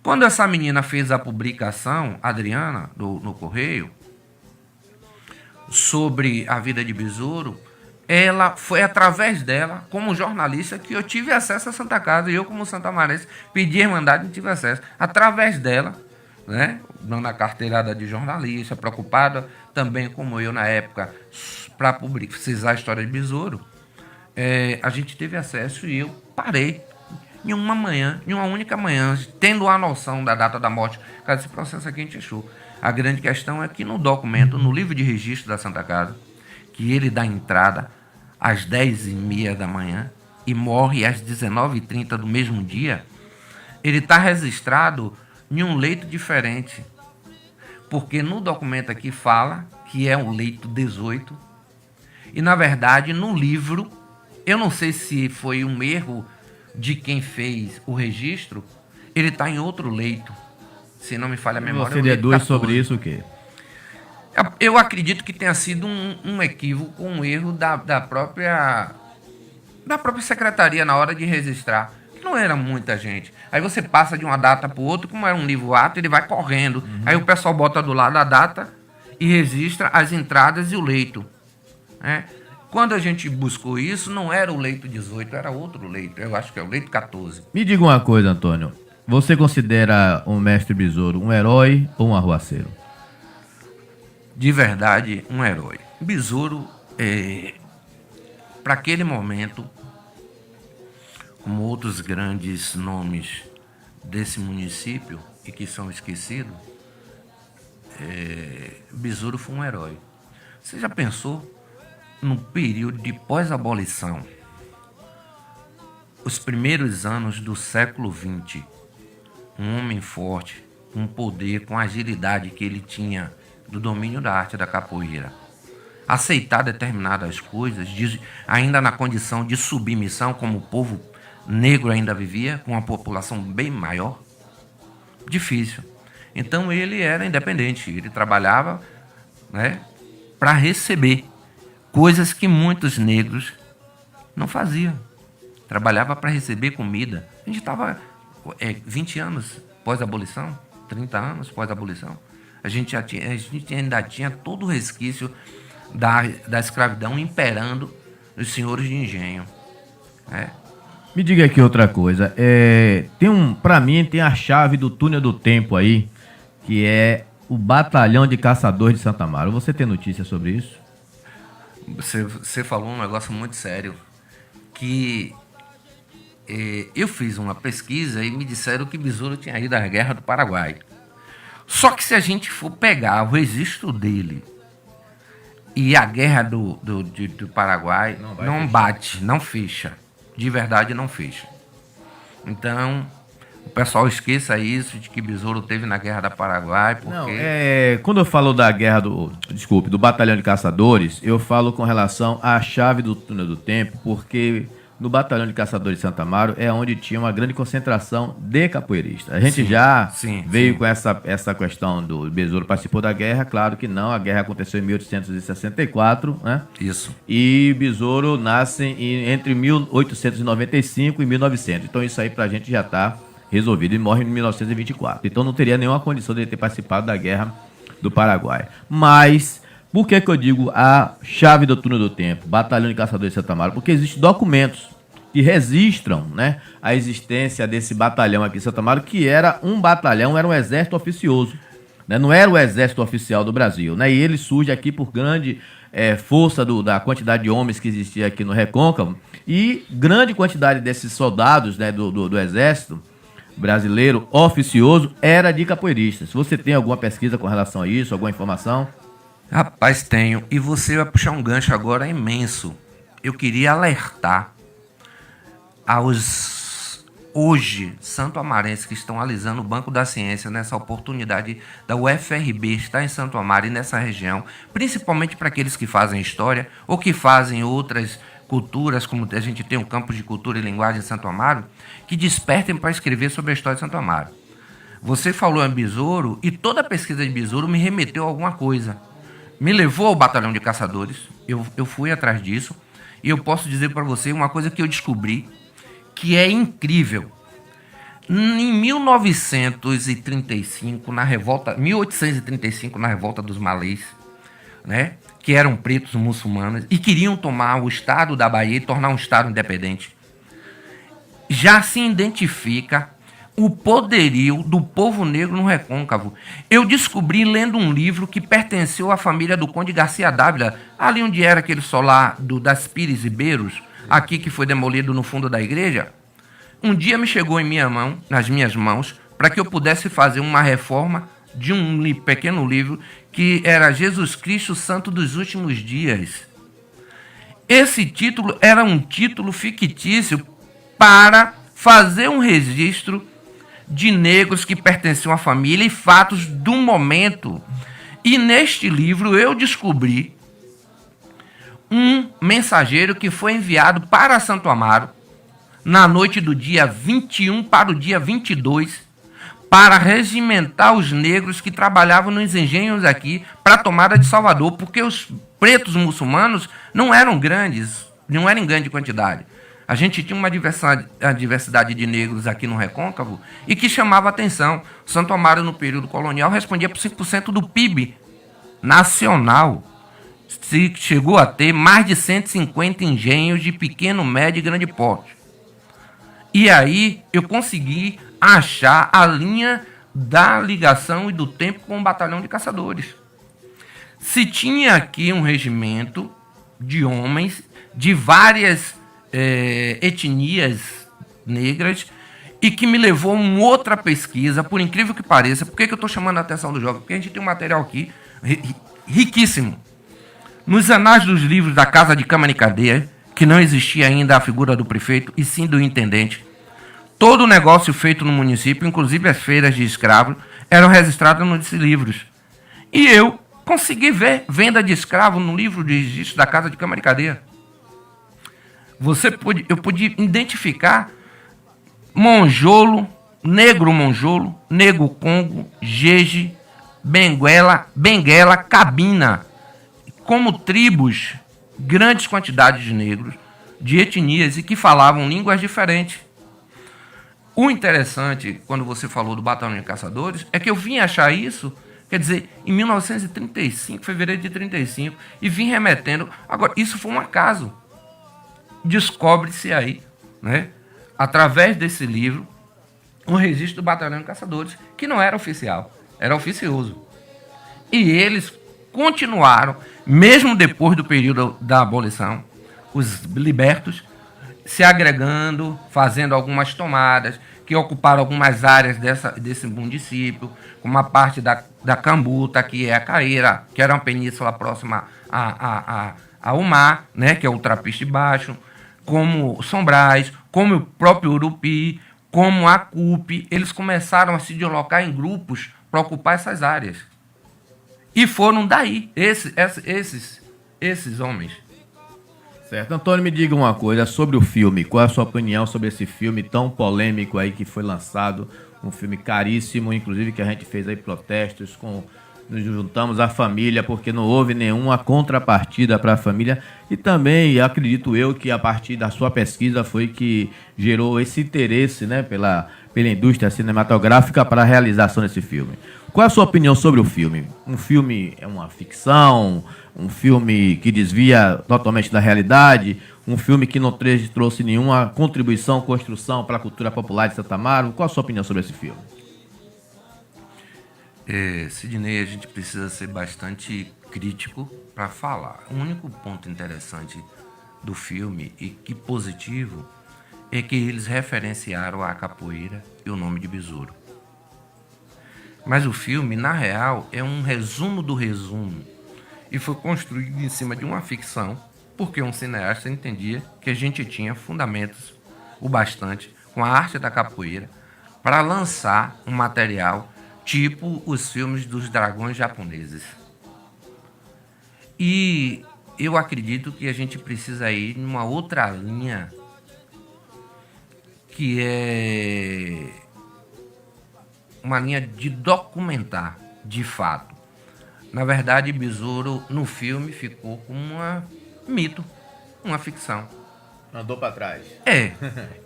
Quando essa menina fez a publicação, Adriana, no Correio, sobre a vida de Besouro, foi através dela, como jornalista, que eu tive acesso à Santa Casa. E eu, como santamarense, pedi a Irmandade e tive acesso. Através dela, né, dando a carteirada de jornalista, preocupada também, como eu, na época, para precisar a história de Besouro, a gente teve acesso e eu parei em uma única manhã, tendo a noção da data da morte. Cara, esse processo aqui a gente achou. A grande questão é que no documento, no livro de registro da Santa Casa, que ele dá entrada às 10h30 da manhã e morre às 19h30 do mesmo dia, ele está registrado em um leito diferente. Porque no documento aqui fala que é o leito 18 e, na verdade, no livro, eu não sei se foi um erro de quem fez o registro, ele está em outro leito. Se não me falha a memória. Você deduz sobre isso o quê? Eu acredito que tenha sido um equívoco, um erro da própria secretaria na hora de registrar. Não era muita gente. Aí você passa de uma data para outra, como era um livro-ato, ele vai correndo. Aí o pessoal bota do lado a data e registra as entradas e o leito. Quando a gente buscou isso, não era o leito 18, era outro leito. Eu acho que é o leito 14. Me diga uma coisa, Antônio. Você considera o mestre Besouro um herói ou um arruaceiro? De verdade, um herói. Besouro, para aquele momento, como outros grandes nomes desse município e que são esquecidos, Besouro foi um herói. Você já pensou no período de pós-abolição, os primeiros anos do século XX, um homem forte, com poder, com agilidade que ele tinha do domínio da arte da capoeira, aceitar determinadas coisas, ainda na condição de submissão, como o povo negro ainda vivia, com uma população bem maior? Difícil. Então ele era independente, ele trabalhava, né, para receber coisas que muitos negros não faziam. Trabalhava para receber comida. A gente estava 20 anos pós-abolição, 30 anos pós-abolição. A gente ainda tinha todo o resquício da escravidão imperando os senhores de engenho. Me diga aqui outra coisa. Para mim, tem a chave do túnel do tempo aí, que é o Batalhão de Caçadores de Santa Amaro. Você tem notícia sobre isso? Você falou um negócio muito sério, que eu fiz uma pesquisa e me disseram que Besouro tinha ido à Guerra do Paraguai. Só que se a gente for pegar o registro dele e a Guerra do Paraguai, não bate, não fecha. De verdade, não fecha. Então, o pessoal esqueça isso, de que Besouro teve na Guerra do Paraguai, porque... Não, quando eu falo da guerra do Batalhão de Caçadores, eu falo com relação à chave do túnel do tempo, porque no Batalhão de Caçadores de Santa Amaro é onde tinha uma grande concentração de capoeiristas. A gente veio com essa questão do Besouro participou da guerra, claro que não, a guerra aconteceu em 1864, né? Isso. E Besouro nasce entre 1895 e 1900, então isso aí pra gente já tá resolvido, e morre em 1924. Então não teria nenhuma condição de ele ter participado da Guerra do Paraguai. Mas, por que eu digo a chave do túnel do tempo, Batalhão de Caçadores de Santa Amaro? Porque existem documentos que registram, né, a existência desse batalhão aqui em Santa Amaro, que era um batalhão, era um exército oficioso, né, não era o exército oficial do Brasil, né, e ele surge aqui por grande força da quantidade de homens que existia aqui no Recôncavo, e grande quantidade desses soldados, né, do exército brasileiro oficioso era de capoeiristas. Você tem alguma pesquisa com relação a isso, alguma informação? Rapaz, tenho. E você vai puxar um gancho agora imenso. Eu queria alertar aos hoje, Santo Amarense, que estão alisando o Banco da Ciência nessa oportunidade da UFRB estar em Santo Amaro e nessa região, principalmente para aqueles que fazem história ou que fazem outras culturas, como a gente tem um campus de cultura e linguagem em Santo Amaro, que despertem para escrever sobre a história de Santo Amaro. Você falou em besouro e toda a pesquisa de besouro me remeteu a alguma coisa. Me levou ao Batalhão de Caçadores, eu fui atrás disso, e eu posso dizer para você uma coisa que eu descobri, que é incrível. Em 1835, na revolta dos malês, né, que eram pretos muçulmanos e queriam tomar o estado da Bahia e tornar um estado independente, já se identifica o poderio do povo negro no Recôncavo. Eu descobri lendo um livro que pertenceu à família do Conde Garcia Dávila, ali onde era aquele solar das Pires e Beiros, aqui que foi demolido no fundo da igreja. Um dia me chegou nas minhas mãos, para que eu pudesse fazer uma reforma de um pequeno livro que era Jesus Cristo, Santo dos Últimos Dias. Esse título era um título fictício para fazer um registro de negros que pertenciam à família e fatos do momento. E neste livro eu descobri um mensageiro que foi enviado para Santo Amaro na noite do dia 21 para o dia 22 para regimentar os negros que trabalhavam nos engenhos aqui para a tomada de Salvador, porque os pretos muçulmanos não eram grandes, não eram em grande quantidade. A gente tinha uma diversidade de negros aqui no Recôncavo e que chamava a atenção. Santo Amaro, no período colonial, respondia por 5% do PIB nacional. Se chegou a ter mais de 150 engenhos de pequeno, médio e grande porte. E aí eu consegui achar a linha da ligação e do tempo com o Batalhão de Caçadores. Se tinha aqui um regimento de homens de várias etnias negras e que me levou a uma outra pesquisa, por incrível que pareça. Por que eu estou chamando a atenção do jovem? Porque a gente tem um material aqui riquíssimo. Nos anais dos livros da Casa de Câmara e Cadeia, que não existia ainda a figura do prefeito e sim do intendente, todo o negócio feito no município, inclusive as feiras de escravos, eram registradas nos livros. E eu consegui ver venda de escravo no livro de registro da Casa de Câmara e Cadeia. Eu pude identificar monjolo, negro congo, jeje, benguela, cabina, como tribos, grandes quantidades de negros, de etnias e que falavam línguas diferentes. O interessante, quando você falou do Batalhão de Caçadores, é que eu vim achar isso, quer dizer, em 1935, fevereiro de 35, e vim remetendo. Agora, isso foi um acaso. Descobre-se aí, né, através desse livro, um registro do Batalhão de Caçadores, que não era oficial, era oficioso. E eles continuaram, mesmo depois do período da abolição, os libertos, se agregando, fazendo algumas tomadas, que ocuparam algumas áreas desse município, como a parte da Cambuta, que é a Caeira, que era uma península próxima ao mar, né, que é o Trapiche Baixo, como São Brás, como o próprio Urupi, como a CUP. Eles começaram a se deslocar em grupos para ocupar essas áreas. E foram daí, esses homens. Certo. Antônio, me diga uma coisa sobre o filme. Qual é a sua opinião sobre esse filme tão polêmico aí que foi lançado? Um filme caríssimo, inclusive que a gente fez aí protestos, nos juntamos à família, porque não houve nenhuma contrapartida para a família. E também, acredito eu, que a partir da sua pesquisa foi que gerou esse interesse, né, pela indústria cinematográfica para a realização desse filme. Qual é a sua opinião sobre o filme? Um filme é uma ficção? Um filme que desvia totalmente da realidade? Um filme que não trouxe nenhuma contribuição, construção para a cultura popular de Santo Amaro? Qual a sua opinião sobre esse filme? Sidney, a gente precisa ser bastante crítico para falar. O único ponto interessante do filme, e que positivo, é que eles referenciaram a capoeira e o nome de besouro. Mas o filme, na real, é um resumo do resumo. E foi construído em cima de uma ficção, porque um cineasta entendia que a gente tinha fundamentos o bastante com a arte da capoeira para lançar um material tipo os filmes dos dragões japoneses. E eu acredito que a gente precisa ir numa outra linha, que é uma linha de documentar, de fato. Na verdade, Besouro, no filme, ficou como um mito, uma ficção. Andou para trás.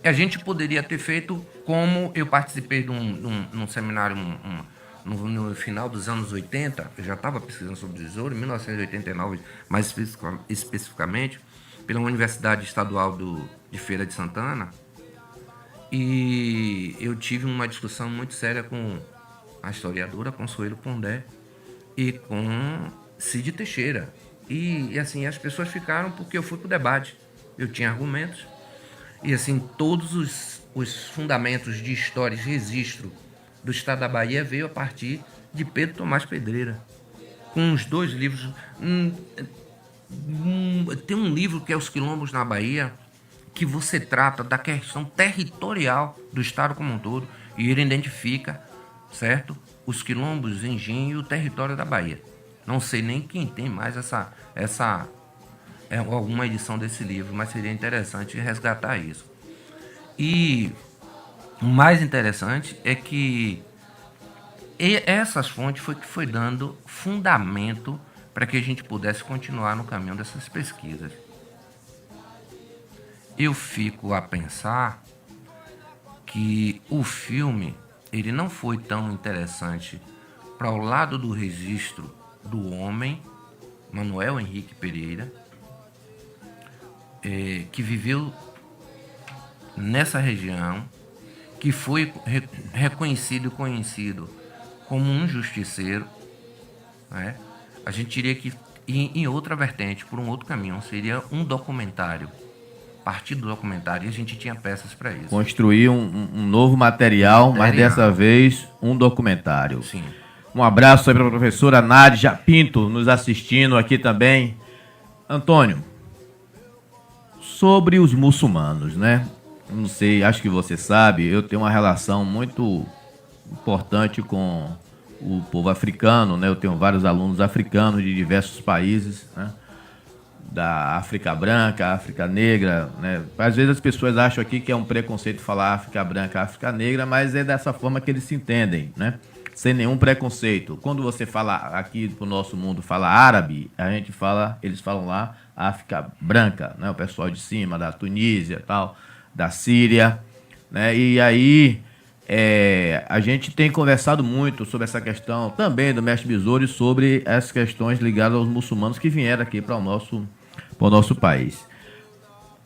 A gente poderia ter feito como eu participei de um seminário no final dos anos 80, eu já estava pesquisando sobre Besouro, em 1989, mais especificamente, pela Universidade Estadual de Feira de Santana, e eu tive uma discussão muito séria com a historiadora Consuelo Pondé e com Cid Teixeira. E assim, as pessoas ficaram porque eu fui para o debate. Eu tinha argumentos. E assim, todos os fundamentos de história e registro do estado da Bahia veio a partir de Pedro Tomás Pedreira. Com os 2 livros. Tem um livro que é Os Quilombos na Bahia, que você trata da questão territorial do estado como um todo. E ele identifica, certo, os quilombos, engenho e o território da Bahia. Não sei nem quem tem mais alguma edição desse livro, mas seria interessante resgatar isso. E o mais interessante é que essas fontes foi dando fundamento para que a gente pudesse continuar no caminho dessas pesquisas. Eu fico a pensar que o filme ele não foi tão interessante para o lado do registro do homem, Manuel Henrique Pereira, que viveu nessa região, que foi reconhecido e conhecido como um justiceiro, né? A gente teria que ir em outra vertente, por um outro caminho, seria um documentário. A partir do documentário, a gente tinha peças para isso. Construir um novo material, mas dessa vez um documentário. Sim. Um abraço aí para a professora Nádia Pinto, nos assistindo aqui também. Antônio, sobre os muçulmanos, né? Não sei, acho que você sabe, eu tenho uma relação muito importante com o povo africano, né? Eu tenho vários alunos africanos de diversos países, né? Da África branca, África negra, né? Às vezes as pessoas acham aqui que é um preconceito falar África branca, África negra, mas é dessa forma que eles se entendem, né? Sem nenhum preconceito. Quando você fala aqui pro nosso mundo, fala árabe, a gente fala, eles falam lá África branca, né? O pessoal de cima, da Tunísia, tal, da Síria, né? E aí a gente tem conversado muito sobre essa questão também do mestre Besouro e sobre as questões ligadas aos muçulmanos que vieram aqui para o nosso país.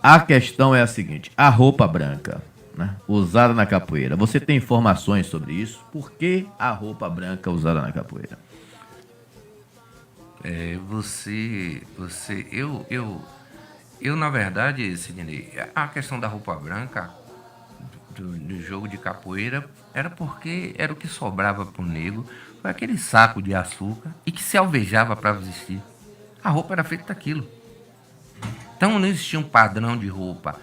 A questão é a seguinte: a roupa branca, né, usada na capoeira. Você tem informações sobre isso? Por que a roupa branca usada na capoeira? Eu na verdade, Sidney, a questão da roupa branca do jogo de capoeira era porque era o que sobrava pro negro, foi aquele saco de açúcar e que se alvejava para vestir. A roupa era feita daquilo. Então não existia um padrão de roupa.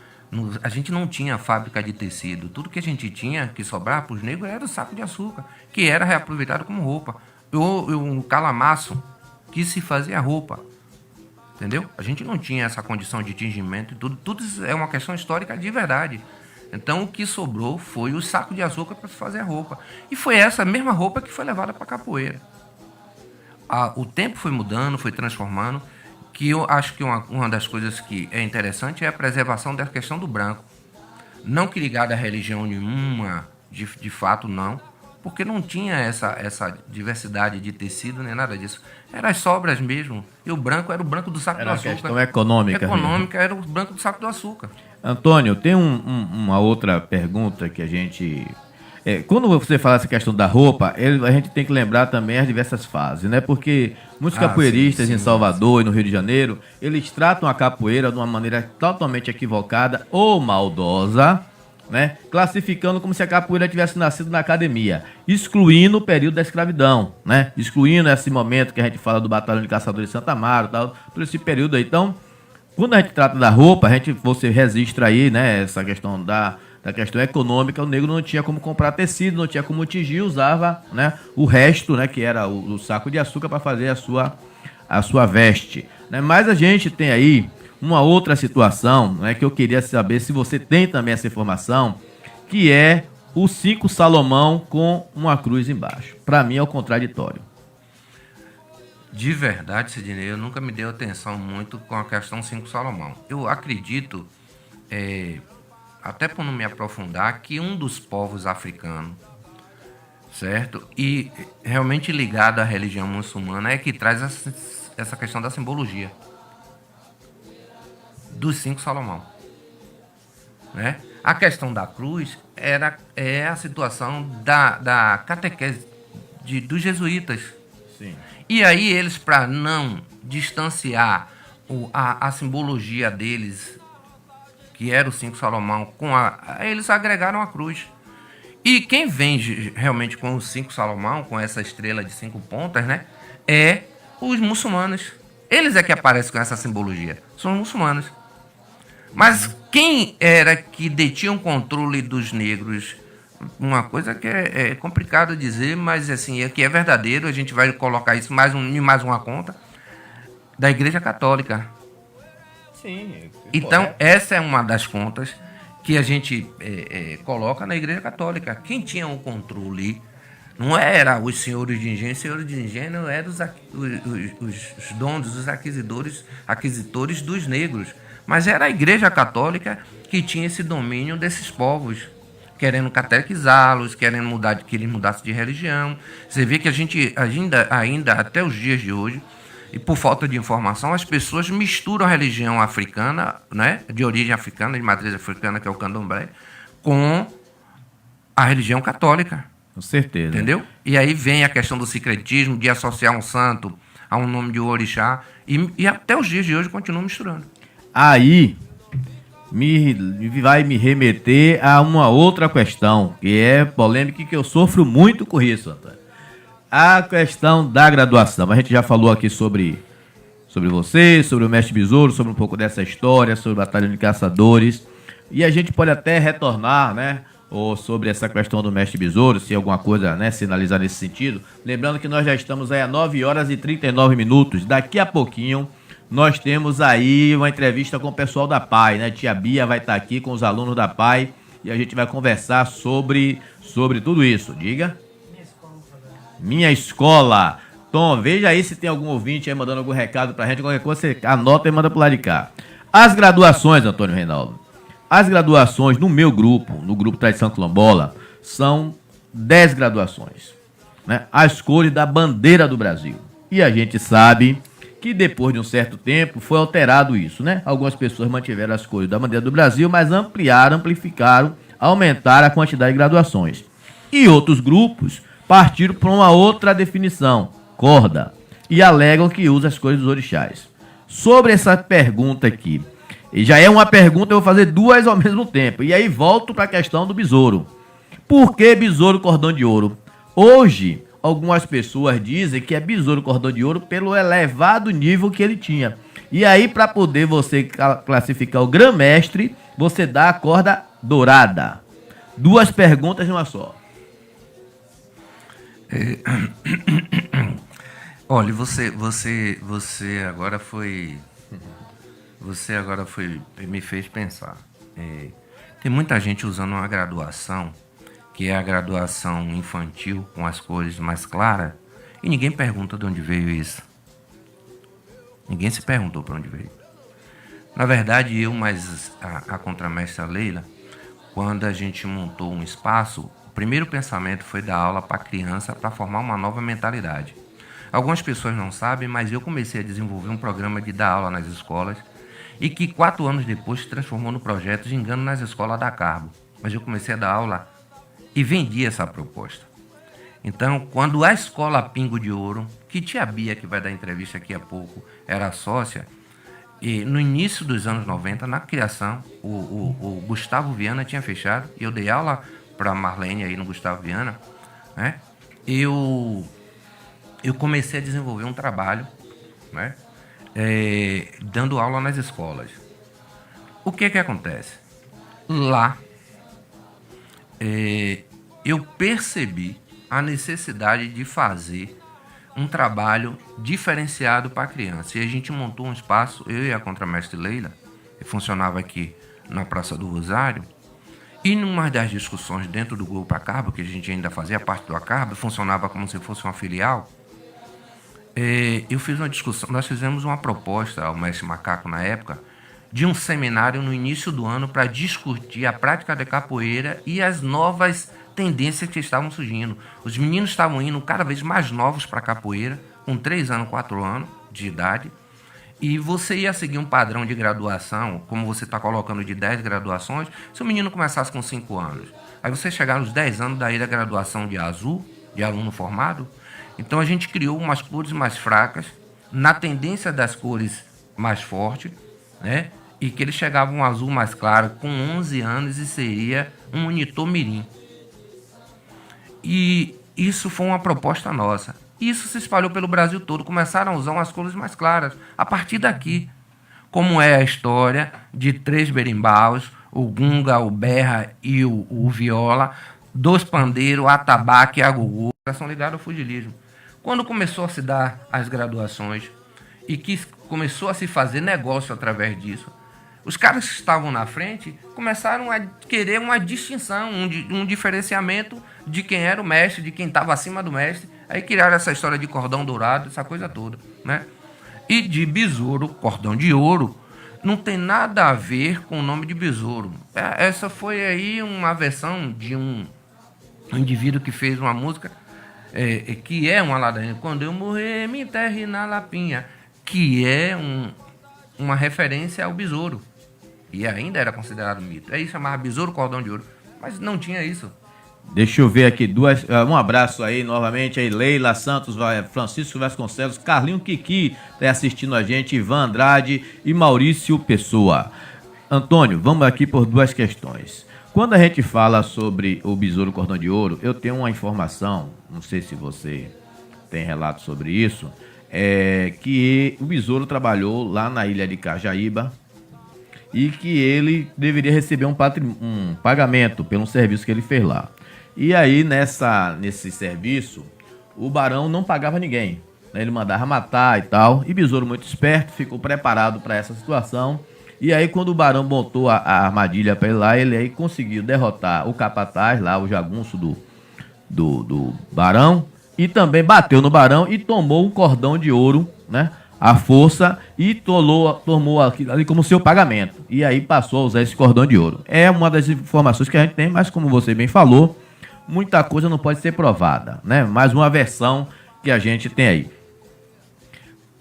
A gente não tinha fábrica de tecido. Tudo que a gente tinha que sobrava para os negros era o saco de açúcar, que era reaproveitado como roupa. Um calamaço que se fazia roupa. Entendeu? A gente não tinha essa condição de tingimento e tudo. Tudo isso é uma questão histórica de verdade. Então o que sobrou foi o saco de açúcar para se fazer a roupa. E foi essa mesma roupa que foi levada para a capoeira. O tempo foi mudando, foi transformando. Que eu acho que uma das coisas que é interessante é a preservação da questão do branco. Não que ligada a religião nenhuma, de fato não, porque não tinha essa diversidade de tecido nem nada disso. Eram as sobras mesmo. E o branco era o branco do saco do açúcar. Era a questão econômica. Econômica, era o branco do saco do açúcar. Antônio, tem uma outra pergunta que a gente... quando você fala essa questão da roupa, a gente tem que lembrar também as diversas fases, né? Porque muitos capoeiristas em Salvador e no Rio de Janeiro, eles tratam a capoeira de uma maneira totalmente equivocada ou maldosa, né? Classificando como se a capoeira tivesse nascido na academia, excluindo o período da escravidão, né? Excluindo esse momento que a gente fala do Batalhão de Caçadores de Santa Amaro, tal, todo esse período aí. Então, quando a gente trata da roupa, você registra aí, né, essa questão da da questão econômica, o negro não tinha como comprar tecido, não tinha como tingir, usava, né, o resto, né, que era o saco de açúcar para fazer a sua veste. Né? Mas a gente tem aí uma outra situação, né, que eu queria saber se você tem também essa informação, que é o 5 Salomão com uma cruz embaixo. Para mim é o contraditório. De verdade, Sidney, eu nunca me dei atenção muito com a questão 5 Salomão. Eu acredito, até por não me aprofundar, que um dos povos africanos, certo? E realmente ligado à religião muçulmana é que traz essa questão da simbologia dos 5 Salomão, né? A questão da cruz é a situação da catequese dos jesuítas. Sim. E aí eles, para não distanciar a simbologia deles, que era o 5 Salomão, eles agregaram a cruz. E quem vem realmente com o 5 Salomão, com essa estrela de 5 pontas, né, é os muçulmanos. Eles é que aparecem com essa simbologia, são os muçulmanos. Mas quem era que detinha o controle dos negros? Uma coisa que é complicado dizer, mas assim, é que é verdadeiro, a gente vai colocar isso em mais uma conta, da Igreja Católica. Sim. Então, correto. essa é uma das contas que a gente coloca na Igreja Católica. Quem tinha o controle não era os senhores de engenho. Os senhores de engenho eram os donos, os aquisitores dos negros. Mas era a Igreja Católica que tinha esse domínio desses povos, querendo catequizá-los, querendo que eles mudassem de religião. Você vê que a gente ainda até os dias de hoje, e por falta de informação, as pessoas misturam a religião africana, né, de origem africana, de matriz africana, que é o candomblé, com a religião católica. Com certeza. Entendeu? E aí vem a questão do sincretismo, de associar um santo a um nome de orixá, e até os dias de hoje continuam misturando. Aí vai me remeter a uma outra questão, que é polêmica e que eu sofro muito com isso, Antônio. A questão da graduação. A gente já falou aqui sobre você, sobre o Mestre Besouro, sobre um pouco dessa história, sobre o Batalhão de Caçadores. E a gente pode até retornar, né, ou sobre essa questão do Mestre Besouro, se alguma coisa, né, sinalizar nesse sentido. Lembrando que nós já estamos aí a 9 horas e 39 minutos. Daqui a pouquinho nós temos aí uma entrevista com o pessoal da PAI, né? Tia Bia vai estar aqui com os alunos da PAI e a gente vai conversar sobre tudo isso. Diga. Minha escola. Tom, veja aí se tem algum ouvinte aí mandando algum recado pra gente. Qualquer coisa você anota e manda pro lado de cá. As graduações, Antônio Reinaldo. As graduações no meu grupo, no grupo Tradição Quilombola, são 10 graduações, né? As cores da bandeira do Brasil. E a gente sabe que depois de um certo tempo foi alterado isso, né? Algumas pessoas mantiveram as cores da bandeira do Brasil, mas amplificaram, aumentaram a quantidade de graduações. E outros grupos partiram para uma outra definição, corda, e alegam que usa as cores dos orixás. Sobre essa pergunta aqui, e já é uma pergunta, eu vou fazer duas ao mesmo tempo, e aí volto para a questão do besouro. Por que besouro cordão de ouro? Hoje, algumas pessoas dizem que é besouro cordão de ouro pelo elevado nível que ele tinha. E aí, para poder você classificar o grã-mestre, você dá a corda dourada. Duas perguntas numa só. Olha, você agora foi... me fez pensar. Tem muita gente usando uma graduação, que é a graduação infantil, com as cores mais claras, e ninguém pergunta de onde veio isso. Ninguém se perguntou para onde veio. Na verdade, mas a contramestra Leila, quando a gente montou um espaço, o primeiro pensamento foi dar aula para a criança para formar uma nova mentalidade. Algumas pessoas não sabem, mas eu comecei a desenvolver um programa de dar aula nas escolas e que 4 anos depois se transformou no projeto de Engano nas Escolas da Carbo. Mas eu comecei a dar aula e vendi essa proposta. Então, quando a escola Pingo de Ouro, que tia Bia, que vai dar entrevista aqui a pouco, era sócia, e no início dos anos 90, na criação, o Gustavo Viana tinha fechado, e eu dei aula para Marlene aí no Gustavo Viana, né? Eu comecei a desenvolver um trabalho, né? dando aula nas escolas. O que acontece? Lá, eu percebi a necessidade de fazer um trabalho diferenciado para a criança. E a gente montou um espaço, eu e a contramestre Leila, que funcionava aqui na Praça do Rosário, e numa das discussões dentro do grupo Acarbo, que a gente ainda fazia parte do Acarbo, funcionava como se fosse uma filial, eu fiz uma discussão, nós fizemos uma proposta ao mestre Macaco na época, de um seminário no início do ano para discutir a prática da capoeira e as novas tendências que estavam surgindo. Os meninos estavam indo cada vez mais novos para a capoeira, com 3 anos, 4 anos de idade, e você ia seguir um padrão de graduação, como você está colocando de 10 graduações, se o menino começasse com 5 anos. Aí você chegar nos 10 anos, daí da graduação de azul, de aluno formado. Então a gente criou umas cores mais fracas, na tendência das cores mais fortes, né? E que ele chegava um azul mais claro, com 11 anos, e seria um monitor mirim. E isso foi uma proposta nossa. Isso se espalhou pelo Brasil todo. Começaram a usar umas cores mais claras. A partir daqui, como é a história de 3 berimbaus, o gunga, o berra e o viola, 2 pandeiros, atabaque e a gugu, são ligados ao fugilismo. Quando começou a se dar as graduações e que começou a se fazer negócio através disso, os caras que estavam na frente começaram a querer uma distinção, um diferenciamento de quem era o mestre, de quem estava acima do mestre. Aí criaram essa história de cordão dourado, essa coisa toda, né? E de besouro, cordão de ouro, não tem nada a ver com o nome de besouro. Essa foi aí uma versão de um indivíduo que fez uma música, que é uma ladainha. Quando eu morrer, me enterre na lapinha, que é uma referência ao besouro. E ainda era considerado mito. Aí chamava besouro cordão de ouro. Mas não tinha isso. Deixa eu ver aqui, um abraço aí novamente, aí Leila Santos, Francisco Vasconcelos, Carlinho Kiki tá assistindo a gente, Ivan Andrade e Maurício Pessoa. Antônio, vamos aqui por 2 questões. Quando a gente fala sobre o besouro cordão de ouro, eu tenho uma informação, não sei se você tem relato sobre isso, que o besouro trabalhou lá na ilha de Cajaíba, e que ele deveria receber um pagamento pelo serviço que ele fez lá. E aí, nesse serviço, o barão não pagava ninguém, né? Ele mandava matar e tal. E Besouro, muito esperto, ficou preparado para essa situação. E aí, quando o barão botou a armadilha para ele lá, ele aí conseguiu derrotar o capataz lá, o jagunço do barão. E também bateu no barão e tomou um cordão de ouro, né? A força, e tomou aquilo ali como seu pagamento. E aí passou a usar esse cordão de ouro. É uma das informações que a gente tem, mas como você bem falou, muita coisa não pode ser provada, né? Mais uma versão que a gente tem aí.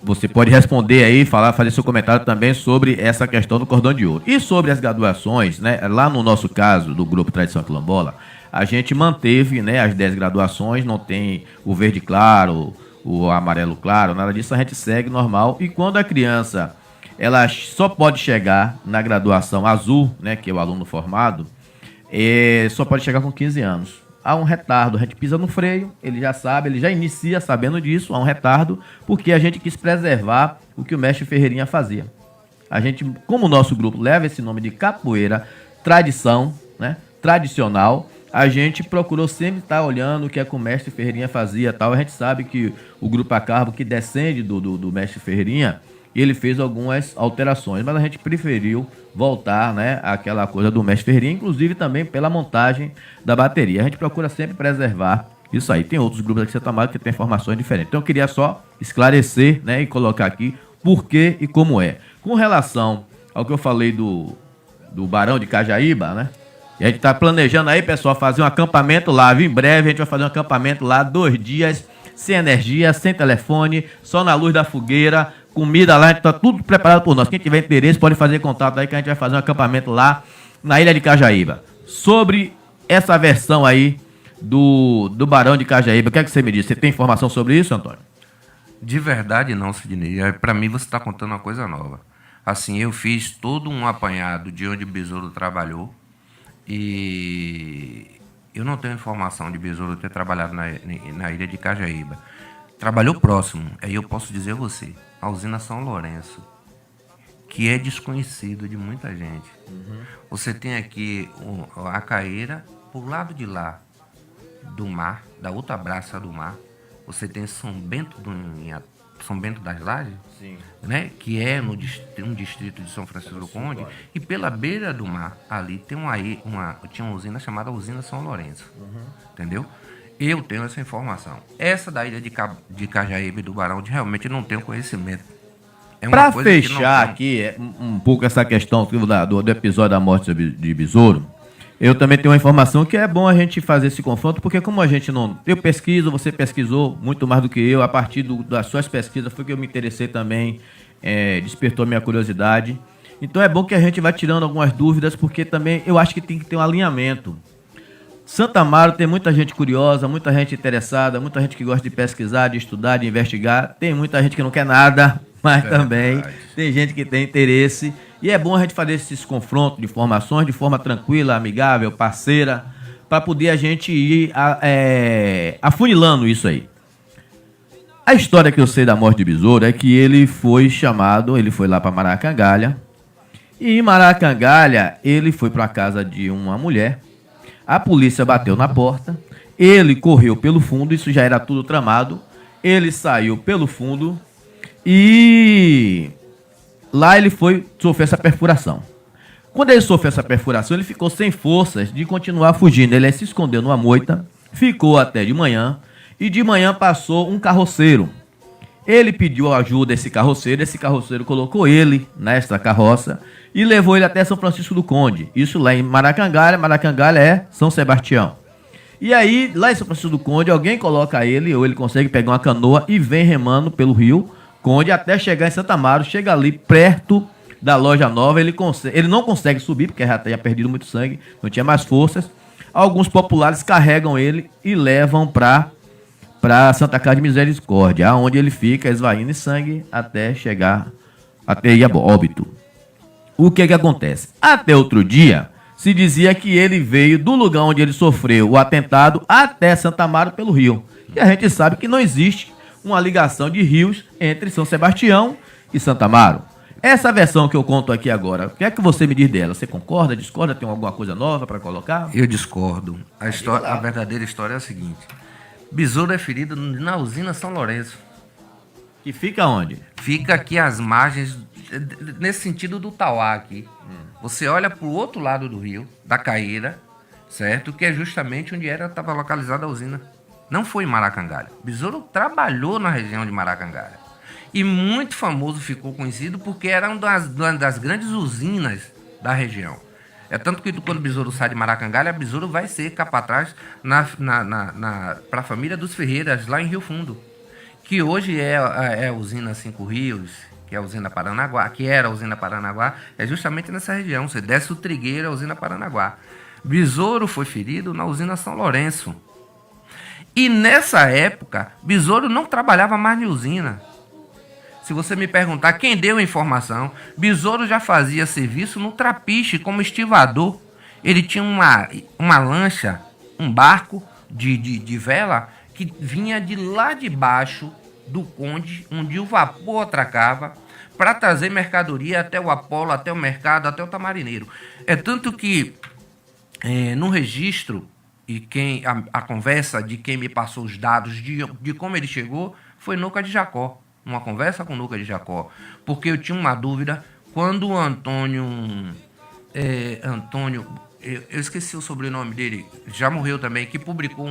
Você pode responder aí, fazer seu comentário também sobre essa questão do cordão de ouro. E sobre as graduações, né? Lá no nosso caso, do Grupo Tradição Quilombola, a gente manteve, né, as 10 graduações, não tem o verde claro, o amarelo claro, nada disso, a gente segue normal. E quando a criança, ela só pode chegar na graduação azul, né, que é o aluno formado, só pode chegar com 15 anos. Há um retardo, a gente pisa no freio, ele já sabe, ele já inicia sabendo disso, há um retardo, porque a gente quis preservar o que o mestre Ferreirinha fazia. A gente, como o nosso grupo leva esse nome de capoeira, tradição, né, tradicional, a gente procurou sempre estar olhando o que o mestre Ferreirinha fazia e tal. A gente sabe que o Grupo Acarbo, que descende do mestre Ferreirinha, ele fez algumas alterações, mas a gente preferiu voltar, né, àquela coisa do mestre Ferreirinha, inclusive também pela montagem da bateria. A gente procura sempre preservar isso aí. Tem outros grupos aqui de Santa Marta que tem informações diferentes. Então eu queria só esclarecer, né, e colocar aqui por que e como é. Com relação ao que eu falei do Barão de Cajaíba, né? E a gente está planejando aí, pessoal, fazer um acampamento lá. Em breve a gente vai fazer um acampamento lá, 2 dias, sem energia, sem telefone, só na luz da fogueira, comida lá, a gente está tudo preparado por nós. Quem tiver interesse pode fazer contato aí que a gente vai fazer um acampamento lá na ilha de Cajaíba. Sobre essa versão aí do Barão de Cajaíba, o que é que você me diz? Você tem informação sobre isso, Antônio? De verdade não, Sidney. Para mim você está contando uma coisa nova. Assim, eu fiz todo um apanhado de onde o Besouro trabalhou. E eu não tenho informação de Besouro ter trabalhado na ilha de Cajaíba. Trabalhou próximo, aí eu posso dizer a você, a usina São Lourenço, que é desconhecido de muita gente. Uhum. Você tem aqui a Caeira Por lado de lá do mar, da outra braça do mar, você tem São Bento das Lajes, Sim. né? Que é no um distrito de São Francisco do Conde, e pela beira do mar ali tem tinha uma usina chamada Usina São Lourenço, entendeu? Eu tenho essa informação. Essa da ilha de Cajaíba e do Barão, realmente não tenho conhecimento. Para fechar aqui um pouco essa questão do episódio da morte de Besouro, eu também tenho uma informação que é bom a gente fazer esse confronto, porque como a gente não... Eu pesquiso, você pesquisou muito mais do que eu, a partir das suas pesquisas foi que eu me interessei também, despertou minha curiosidade. Então é bom que a gente vá tirando algumas dúvidas, porque também eu acho que tem que ter um alinhamento. Santa Amaro tem muita gente curiosa, muita gente interessada, muita gente que gosta de pesquisar, de estudar, de investigar. Tem muita gente que não quer nada, mas também tem gente que tem interesse. E é bom a gente fazer esses confrontos de informações de forma tranquila, amigável, parceira, para poder a gente ir afunilando isso aí. A história que eu sei da morte de Besouro é que ele foi lá para Maracangalha. E em Maracangalha, ele foi para a casa de uma mulher. A polícia bateu na porta, ele correu pelo fundo, isso já era tudo tramado. Ele saiu pelo fundo e lá ele sofreu essa perfuração. Quando ele sofreu essa perfuração, ele ficou sem forças de continuar fugindo. Ele se escondeu numa moita, ficou até de manhã, e de manhã passou um carroceiro. Ele pediu ajuda a esse carroceiro colocou ele nesta carroça e levou ele até São Francisco do Conde. Isso lá em Maracangalha é São Sebastião. E aí, lá em São Francisco do Conde, alguém coloca ele, ou ele consegue pegar uma canoa e vem remando pelo rio Conde até chegar em Santa Amaro, chega ali perto da Loja Nova, ele não consegue subir, porque já tinha perdido muito sangue, não tinha mais forças. Alguns populares carregam ele e levam para Santa Casa de Misericórdia, onde ele fica esvaindo em sangue até ir a óbito. O que acontece? Até outro dia, se dizia que ele veio do lugar onde ele sofreu o atentado até Santa Amaro pelo rio. E a gente sabe que não existe uma ligação de rios entre São Sebastião e Santa Amaro. Essa versão que eu conto aqui agora, o que é que você me diz dela? Você concorda, discorda? Tem alguma coisa nova para colocar? Eu discordo. A verdadeira história é a seguinte. Besouro é ferido na usina São Lourenço. Que fica onde? Fica aqui às margens, nesse sentido do Tauá aqui. Você olha para o outro lado do rio, da Caíra, certo? Que é justamente onde estava localizada a usina. Não foi em Maracangalha. Besouro trabalhou na região de Maracangalha. E muito famoso, ficou conhecido, porque era uma das grandes usinas da região. É tanto que quando o Besouro sai de Maracangalha, Besouro vai ser capataz para a família dos Ferreiras, lá em Rio Fundo. Que hoje é a usina Cinco Rios, que é a usina Paranaguá, que era a usina Paranaguá, é justamente nessa região. Você desce o Trigueiro, a usina Paranaguá. Besouro foi ferido na usina São Lourenço. E nessa época, Besouro não trabalhava mais na usina. Se você me perguntar quem deu a informação, Besouro já fazia serviço no Trapiche como estivador. Ele tinha uma lancha, um barco de vela que vinha de lá de baixo do Conde, onde o vapor atracava, para trazer mercadoria até o Apolo, até o mercado, até o Tamarineiro. É tanto que no registro, e a conversa de quem me passou os dados de como ele chegou, foi Nuca de Jacó. Uma conversa com Nuca de Jacó. Porque eu tinha uma dúvida quando o Antônio... eu esqueci o sobrenome dele, já morreu também, que publicou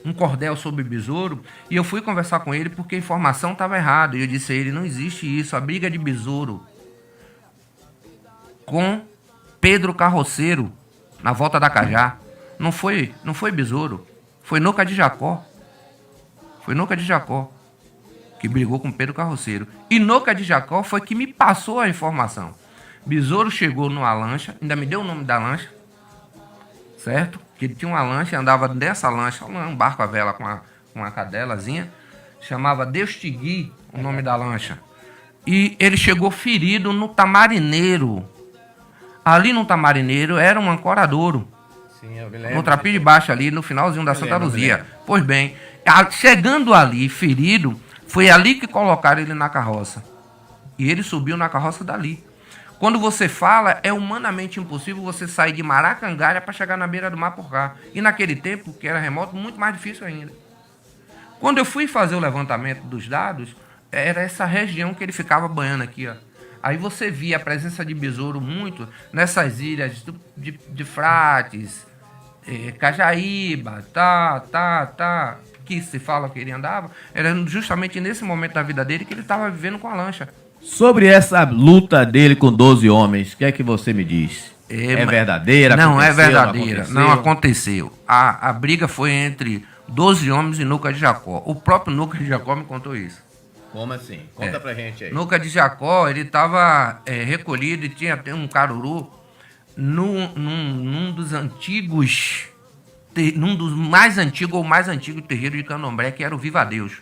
um cordel sobre Besouro, e eu fui conversar com ele porque a informação estava errada. E eu disse a ele, não existe isso, a briga de Besouro com Pedro Carroceiro na volta da Cajá não foi Besouro, foi Nuca de Jacó. Foi Nuca de Jacó que brigou com Pedro Carroceiro. E Nuca de Jacó foi que me passou a informação. Besouro chegou numa lancha, ainda me deu o nome da lancha, certo? Que ele tinha uma lancha, andava dessa lancha, um barco a vela com uma cadelazinha, chamava Deus te guie, o nome da lancha. E ele chegou ferido no Tamarineiro. Ali no Tamarineiro era um ancoradouro. Sim, eu me lembro. No Trapiche de Baixo ali, no finalzinho da Santa Luzia. Pois bem, chegando ali, ferido, foi ali que colocaram ele na carroça. E ele subiu na carroça dali. Quando você fala, é humanamente impossível você sair de Maracangalha para chegar na beira do mar por cá. E naquele tempo, que era remoto, muito mais difícil ainda. Quando eu fui fazer o levantamento dos dados, era essa região que ele ficava banhando aqui, ó. Aí você via a presença de besouro muito nessas ilhas de Frates, Cajaíba, que se fala que ele andava. Era justamente nesse momento da vida dele que ele estava vivendo com a lancha. Sobre essa luta dele com 12 homens, o que é que você me diz? É verdadeira? Não é verdadeira, não aconteceu. A briga foi entre 12 homens e Nuca de Jacó. O próprio Nuca de Jacó me contou isso. Como assim? Conta pra gente aí. Nuca de Jacó, ele estava recolhido e tinha um caruru num dos antigos, num dos mais antigos ou mais antigo terreiro de Candomblé, que era o Viva Deus.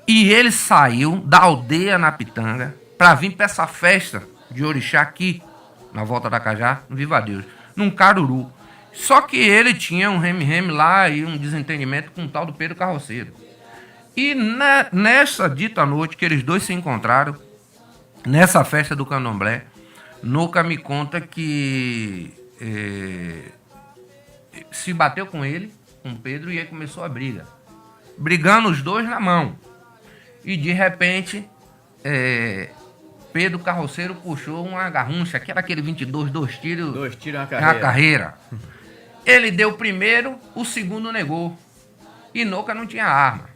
E ele saiu da aldeia na Pitanga para vir para essa festa de orixá aqui, na Volta da Cajá, no Viva Deus, num caruru. Só que ele tinha um reme-reme lá e um desentendimento com o tal do Pedro Carroceiro. E nessa dita noite que eles dois se encontraram, nessa festa do Candomblé, Nuca me conta que se bateu com ele, com Pedro, e aí começou a briga. Brigando os dois na mão. E de repente, Pedro Carroceiro puxou uma garruncha, que era aquele 22, 2 tiros. 2 tiros na carreira. Ele deu o primeiro, o segundo negou. E Nuca não tinha arma.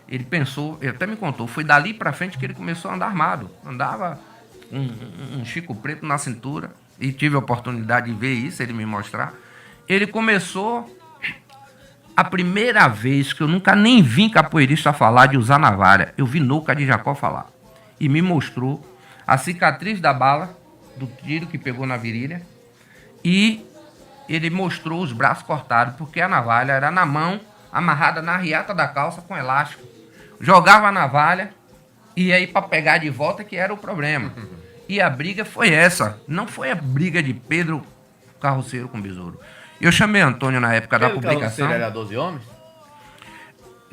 Ele pensou, ele até me contou, foi dali pra frente que ele começou a andar armado. Andava um Chico Preto na cintura. E tive a oportunidade de ver isso, ele me mostrar. Ele começou... A primeira vez que eu nunca nem vi capoeirista falar de usar navalha, eu vi Nuca de Jacó falar. E me mostrou a cicatriz da bala, do tiro que pegou na virilha. E ele mostrou os braços cortados, porque a navalha era na mão, amarrada na riata da calça com elástico. Jogava a navalha e aí para pegar de volta que era o problema. E a briga foi essa. Não foi a briga de Pedro Carroceiro com Besouro. Eu chamei Antônio na época da publicação. Era 12 homens?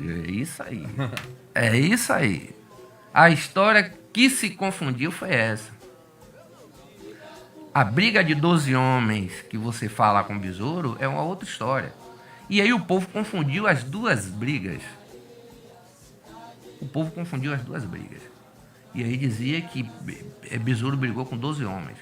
É isso aí. É isso aí. A história que se confundiu foi essa. A briga de 12 homens que você fala com Besouro é uma outra história. E aí o povo confundiu as duas brigas. E aí dizia que Besouro brigou com 12 homens.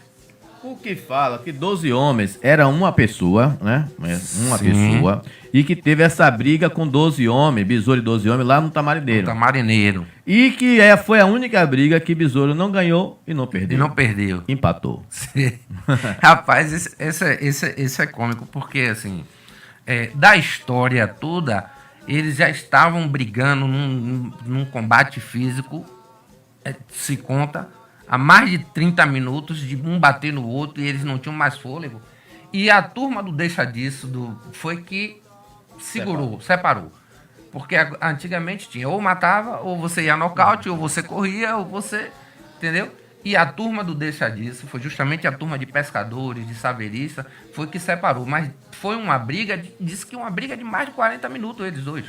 O que fala que 12 homens era uma pessoa, né? Uma Sim. pessoa. E que teve essa briga com 12 homens, Besouro e 12 homens, lá no Tamarineiro. E que foi a única briga que Besouro não ganhou e não perdeu. Empatou. Rapaz, esse é cômico, porque assim, da história toda, eles já estavam brigando num combate físico, se conta, há mais de 30 minutos, de um bater no outro, e eles não tinham mais fôlego. E a turma do Deixa Disso foi que separou. Porque antigamente tinha, ou matava, ou você ia nocaute, ou você corria, ou você... Entendeu? E a turma do Deixa Disso foi justamente a turma de pescadores, de saveristas, foi que separou. Mas foi uma briga, disse que uma briga de mais de 40 minutos, eles dois.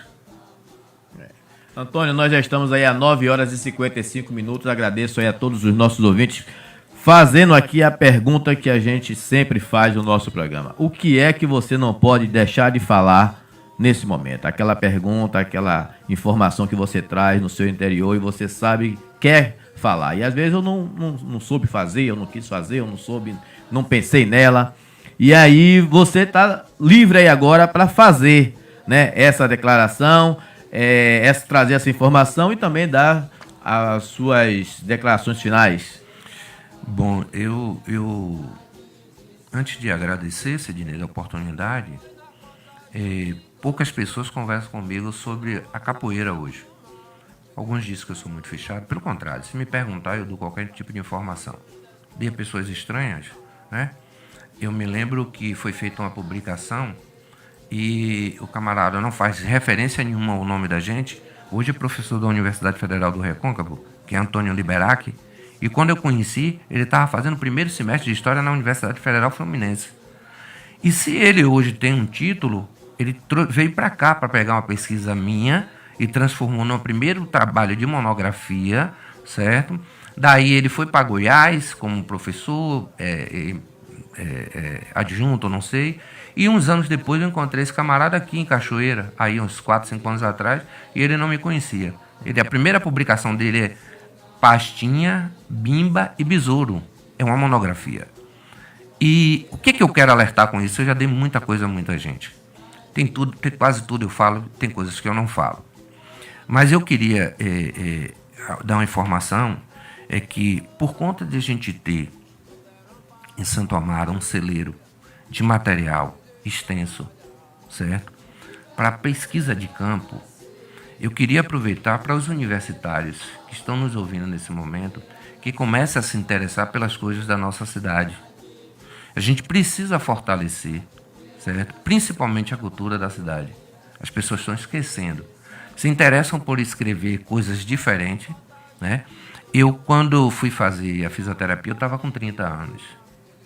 Antônio, nós já estamos aí a 9 horas e 55 minutos. Agradeço aí a todos os nossos ouvintes, fazendo aqui a pergunta que a gente sempre faz no nosso programa. O que é que você não pode deixar de falar nesse momento? Aquela pergunta, aquela informação que você traz no seu interior e você sabe, quer falar. E às vezes eu não soube fazer, eu não quis fazer, eu não soube, não pensei nela. E aí você está livre aí agora para fazer, né, essa declaração, trazer essa informação e também dar as suas declarações finais. Bom, eu antes de agradecer, Sidney, a oportunidade, poucas pessoas conversam comigo sobre a capoeira hoje. Alguns dizem que eu sou muito fechado. Pelo contrário, se me perguntar, eu dou qualquer tipo de informação. De pessoas estranhas, né? Eu me lembro que foi feita uma publicação e o camarada não faz referência nenhuma ao nome da gente. Hoje é professor da Universidade Federal do Recôncavo, que é Antônio Liberac. E quando eu conheci, ele estava fazendo o primeiro semestre de História na Universidade Federal Fluminense. E se ele hoje tem um título, ele veio para cá para pegar uma pesquisa minha e transformou no primeiro trabalho de monografia, certo? Daí ele foi para Goiás como professor, adjunto, não sei. E uns anos depois eu encontrei esse camarada aqui em Cachoeira, aí uns 4, 5 anos atrás, e ele não me conhecia. A primeira publicação dele é Pastinha, Bimba e Besouro. É uma monografia. E o que eu quero alertar com isso? Eu já dei muita coisa a muita gente. Quase tudo eu falo, tem coisas que eu não falo. Mas eu queria dar uma informação, que por conta de a gente ter em Santo Amaro um celeiro de material extenso, certo? Para pesquisa de campo, eu queria aproveitar para os universitários que estão nos ouvindo nesse momento, que comecem a se interessar pelas coisas da nossa cidade. A gente precisa fortalecer, certo? Principalmente a cultura da cidade. As pessoas estão esquecendo. Se interessam por escrever coisas diferentes, né? Eu, quando fui fazer a fisioterapia, eu estava com 30 anos.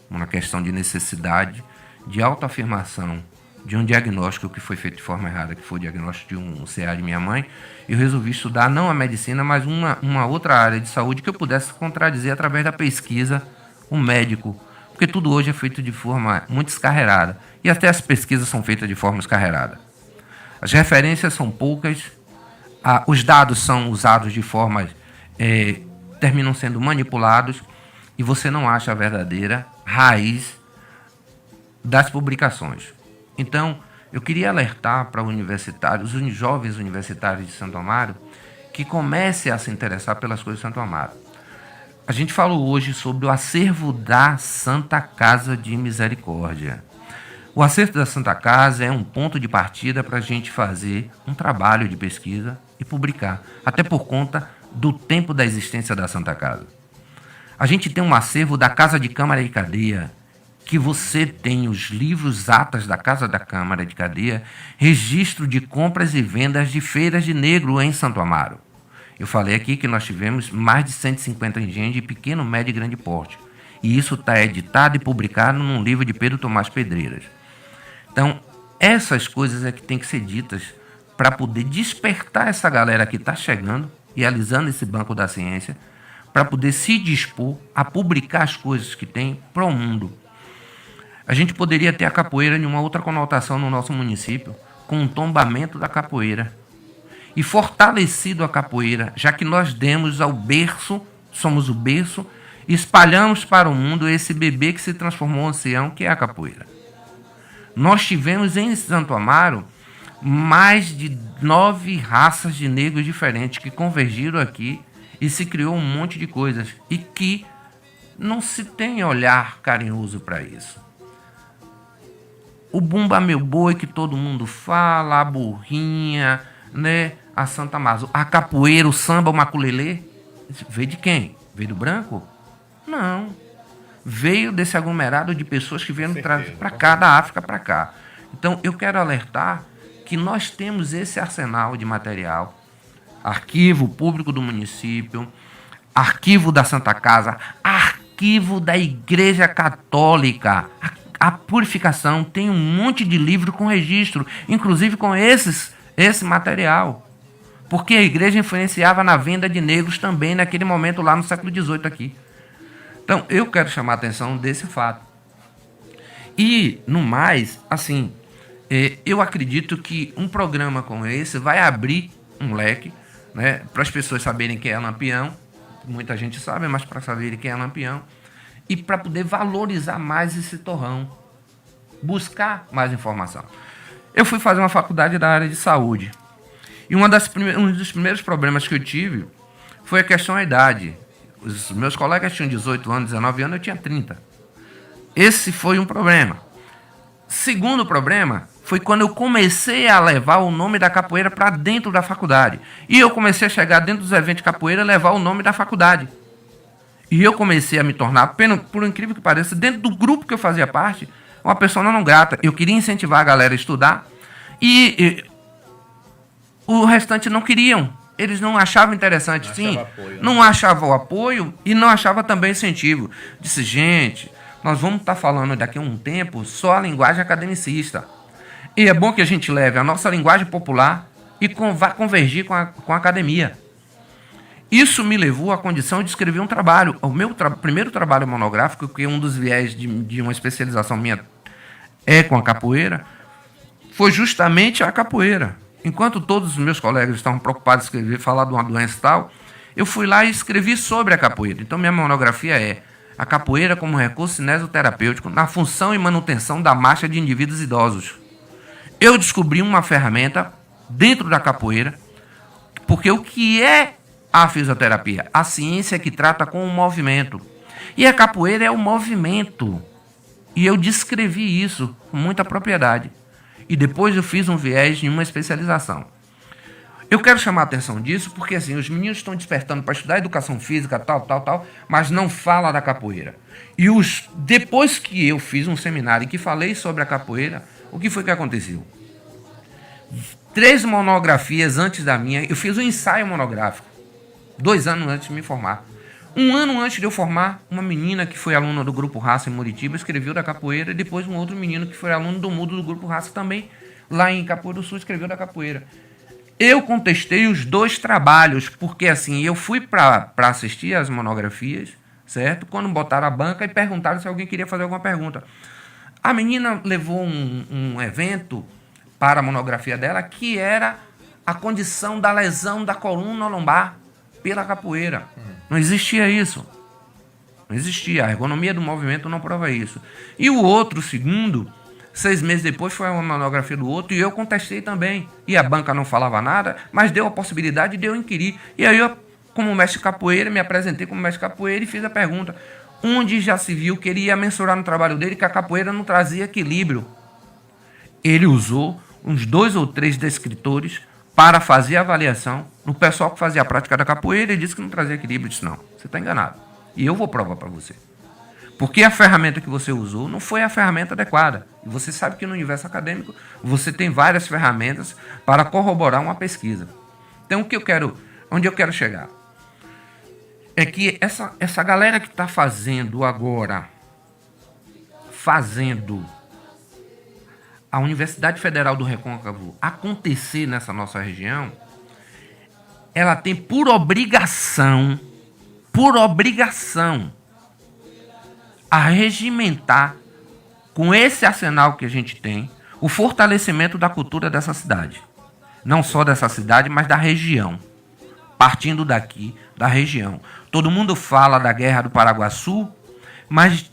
Uma questão de necessidade, de autoafirmação, de um diagnóstico que foi feito de forma errada, que foi o diagnóstico de um CA de minha mãe. Eu resolvi estudar não a medicina, mas uma outra área de saúde que eu pudesse contradizer através da pesquisa o médico. Porque tudo hoje é feito de forma muito escarreirada. E até as pesquisas são feitas de forma escarreirada. As referências são poucas, os dados são usados de forma... terminam sendo manipulados e você não acha a verdadeira raiz das publicações. Então, eu queria alertar para universitários, os jovens universitários de Santo Amaro, que comecem a se interessar pelas coisas de Santo Amaro. A gente falou hoje sobre o acervo da Santa Casa de Misericórdia. O acervo da Santa Casa é um ponto de partida para a gente fazer um trabalho de pesquisa e publicar, até por conta do tempo da existência da Santa Casa. A gente tem um acervo da Casa de Câmara de Cadeia, que você tem os livros, atas da Casa da Câmara de Cadeia, registro de compras e vendas de feiras de negro em Santo Amaro. Eu falei aqui que nós tivemos mais de 150 engenhos de pequeno, médio e grande porte. E isso está editado e publicado num livro de Pedro Tomás Pedreiras. Então, essas coisas é que tem que ser ditas para poder despertar essa galera que está chegando e alisando esse banco da ciência, para poder se dispor a publicar as coisas que tem para o mundo. A gente poderia ter a capoeira em uma outra conotação no nosso município, com um tombamento da capoeira. E fortalecido a capoeira, já que nós demos ao berço, somos o berço, e espalhamos para o mundo esse bebê que se transformou em ancião, que é a capoeira. Nós tivemos em Santo Amaro mais de 9 raças de negros diferentes que convergiram aqui e se criou um monte de coisas e que não se tem olhar carinhoso para isso. O bumba meu boi que todo mundo fala, a burrinha, né, a Santa Mazu, a capoeira, o samba, o maculelê, veio de quem? Veio do branco? Não. Veio desse aglomerado de pessoas que vieram para cá, da África para cá. Então eu quero alertar que nós temos esse arsenal de material, arquivo público do município, arquivo da Santa Casa, arquivo da Igreja Católica, a purificação, tem um monte de livro com registro, inclusive com esse material, porque a igreja influenciava na venda de negros também naquele momento lá no século XVIII aqui. Então eu quero chamar a atenção desse fato. E, no mais, assim, eu acredito que um programa como esse vai abrir um leque, né, para as pessoas saberem quem é Lampião, muita gente sabe, mas para saberem quem é Lampião, e para poder valorizar mais esse torrão, buscar mais informação. Eu fui fazer uma faculdade da área de saúde, e um dos primeiros problemas que eu tive foi a questão da idade. Os meus colegas tinham 18 anos, 19 anos, eu tinha 30. Esse foi um problema. Segundo problema foi quando eu comecei a levar o nome da capoeira para dentro da faculdade. E eu comecei a chegar dentro dos eventos de capoeira e levar o nome da faculdade. E eu comecei a me tornar, por incrível que pareça, dentro do grupo que eu fazia parte, uma pessoa não grata. Eu queria incentivar a galera a estudar e o restante não queriam. Eles não achavam interessante, sim. Não achavam o apoio e não achavam também incentivo. Disse, gente, nós vamos estar falando daqui a um tempo só a linguagem academicista. E é bom que a gente leve a nossa linguagem popular e vá convergir com a academia. Isso me levou à condição de escrever um trabalho. O meu primeiro trabalho monográfico, que é um dos viés de uma especialização minha é com a capoeira, foi justamente a capoeira. Enquanto todos os meus colegas estavam preocupados em escrever, falar de uma doença e tal, eu fui lá e escrevi sobre a capoeira. Então, minha monografia é a capoeira como recurso cinesioterapêutico na função e manutenção da marcha de indivíduos idosos. Eu descobri uma ferramenta dentro da capoeira, porque o que é a fisioterapia? A ciência que trata com o movimento. E a capoeira é o movimento. E eu descrevi isso com muita propriedade. E depois eu fiz um viés em uma especialização. Eu quero chamar a atenção disso porque assim, os meninos estão despertando para estudar educação física, tal, mas não fala da capoeira. E depois que eu fiz um seminário e que falei sobre a capoeira, o que foi que aconteceu? 3 monografias antes da minha, eu fiz um ensaio monográfico, 2 anos antes de me formar. 1 ano antes de eu formar, uma menina que foi aluna do Grupo Raça em Muritiba escreveu da capoeira, e depois um outro menino que foi aluno do Mudo do Grupo Raça também, lá em Capoeira do Sul, escreveu da capoeira. Eu contestei os 2 trabalhos, porque assim, eu fui para assistir as monografias, certo? Quando botaram a banca e perguntaram se alguém queria fazer alguma pergunta. A menina levou um evento para a monografia dela, que era a condição da lesão da coluna lombar pela capoeira. Não existia isso. Não existia. A ergonomia do movimento não prova isso. E o outro, segundo, 6 meses depois, foi uma monografia do outro, e eu contestei também. E a banca não falava nada, mas deu a possibilidade de eu inquirir. E aí eu, como mestre capoeira, me apresentei como mestre capoeira e fiz a pergunta: onde já se viu que ele ia mensurar no trabalho dele que a capoeira não trazia equilíbrio? Ele usou uns 2 ou 3 descritores para fazer a avaliação no pessoal que fazia a prática da capoeira e disse que não trazia equilíbrio. Eu disse: não, você está enganado. E eu vou provar para você. Porque a ferramenta que você usou não foi a ferramenta adequada. E você sabe que no universo acadêmico você tem várias ferramentas para corroborar uma pesquisa. Então, onde eu quero chegar? É que essa galera que está fazendo a Universidade Federal do Recôncavo acontecer nessa nossa região, ela tem por obrigação, a regimentar, com esse arsenal que a gente tem, o fortalecimento da cultura dessa cidade. Não só dessa cidade, mas da região. Partindo daqui, da região. Todo mundo fala da Guerra do Paraguaçu, mas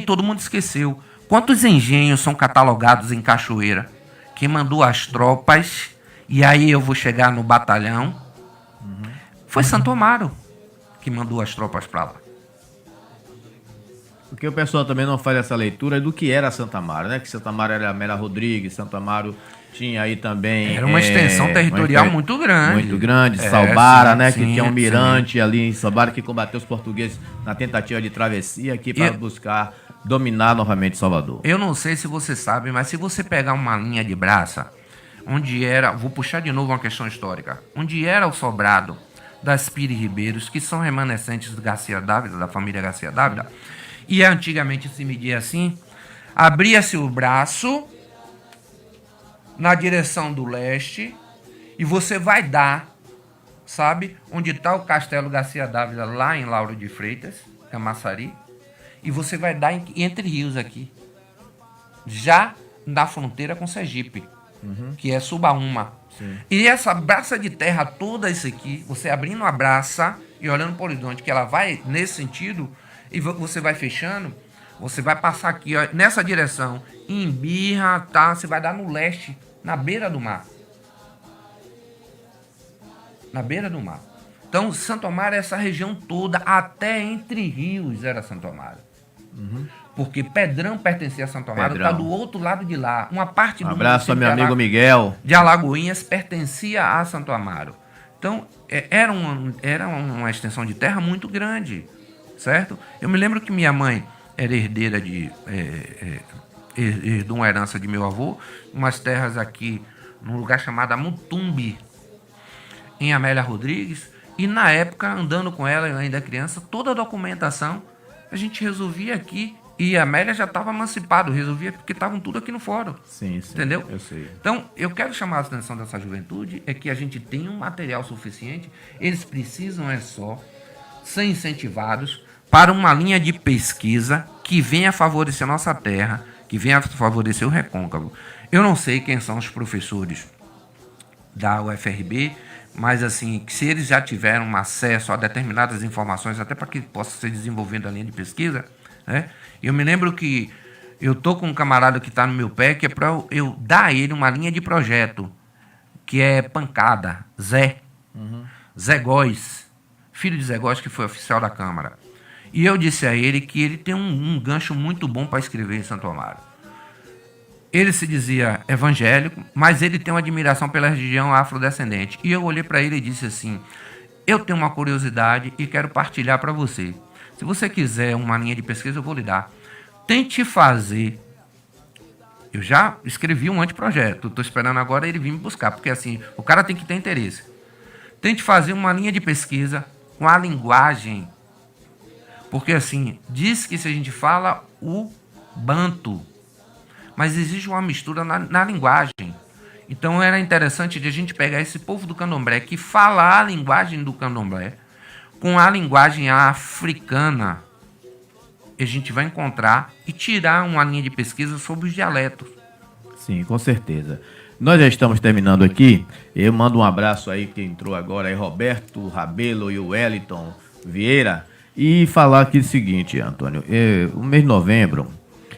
todo mundo esqueceu. Quantos engenhos são catalogados em Cachoeira? Quem mandou as tropas, e aí eu vou chegar no batalhão, foi Santo Amaro que mandou as tropas para lá. Porque o pessoal também não faz essa leitura do que era Santo Amaro, né? Que Santo Amaro era Amélia Rodrigues, Santo Amaro tinha aí também... Era uma extensão territorial muito grande. Muito grande, Salbara, sim, né? Sim, que tinha um mirante ali em Salbara que combateu os portugueses na tentativa de travessia aqui para buscar dominar novamente Salvador. Eu não sei se você sabe, mas se você pegar uma linha de braça, onde era... Vou puxar de novo uma questão histórica. Onde era o sobrado das Pires Ribeiros, que são remanescentes do Garcia Dávila, da família Garcia Dávila, e antigamente se media assim, abria-se o braço na direção do leste e você vai dar, sabe, onde está o Castelo Garcia Dávila, lá em Lauro de Freitas, Camaçari, e você vai dar entre rios aqui, já na fronteira com Sergipe, que é Subaúma. Sim. E essa braça de terra toda, isso aqui, você abrindo a braça e olhando para o horizonte, que ela vai nesse sentido, e você vai fechando, você vai passar aqui, ó, nessa direção, em Birra, tá? Você vai dar no leste, na beira do mar. Na beira do mar. Então, Santo Amaro é essa região toda, até Entre Rios era Santo Amaro. Porque Pedrão pertencia a Santo Amaro, está do outro lado de lá. Uma parte do abraço ao meu amigo Miguel de Alagoinhas pertencia a Santo Amaro. Então, era uma extensão de terra muito grande. Certo? Eu me lembro que minha mãe era herdeira de uma herança de meu avô, umas terras aqui num lugar chamado Mutumbi, em Amélia Rodrigues, e na época, andando com ela, eu ainda criança, toda a documentação a gente resolvia aqui E a Amélia já estava emancipada, resolvia porque estavam tudo aqui no fórum. Sim, Entendeu? eu sei. Então, eu quero chamar a atenção dessa juventude, é que a gente tem um material suficiente, eles precisam só ser incentivados para uma linha de pesquisa que venha favorecer a nossa terra, que venha favorecer o Recôncavo. Eu não sei quem são os professores da UFRB, mas assim, se eles já tiveram acesso a determinadas informações, até para que possa ser desenvolvida a linha de pesquisa, né? Eu me lembro que eu tô com um camarada que está no meu pé, que é para eu dar a ele uma linha de projeto, que é pancada, Zé. Zé Góes, filho de Zé Góes, que foi oficial da Câmara. E eu disse a ele que ele tem um gancho muito bom para escrever em Santo Amaro. Ele se dizia evangélico, mas ele tem uma admiração pela região afrodescendente. E eu olhei para ele e disse assim, eu tenho uma curiosidade e quero partilhar para você. Se você quiser uma linha de pesquisa, eu vou lhe dar. Tente fazer. Eu já escrevi um anteprojeto. Estou esperando agora ele vir me buscar, porque assim, o cara tem que ter interesse. Tente fazer uma linha de pesquisa com a linguagem. Porque assim, diz que se a gente fala o banto, mas existe uma mistura na linguagem. Então era interessante de a gente pegar esse povo do candomblé que fala a linguagem do candomblé com a linguagem africana. A gente vai encontrar e tirar uma linha de pesquisa sobre os dialetos. Sim, com certeza. Nós já estamos terminando aqui. Eu mando um abraço aí que entrou agora aí, Roberto Rabelo e o Wellington Vieira. E falar aqui o seguinte, Antônio. O mês de novembro,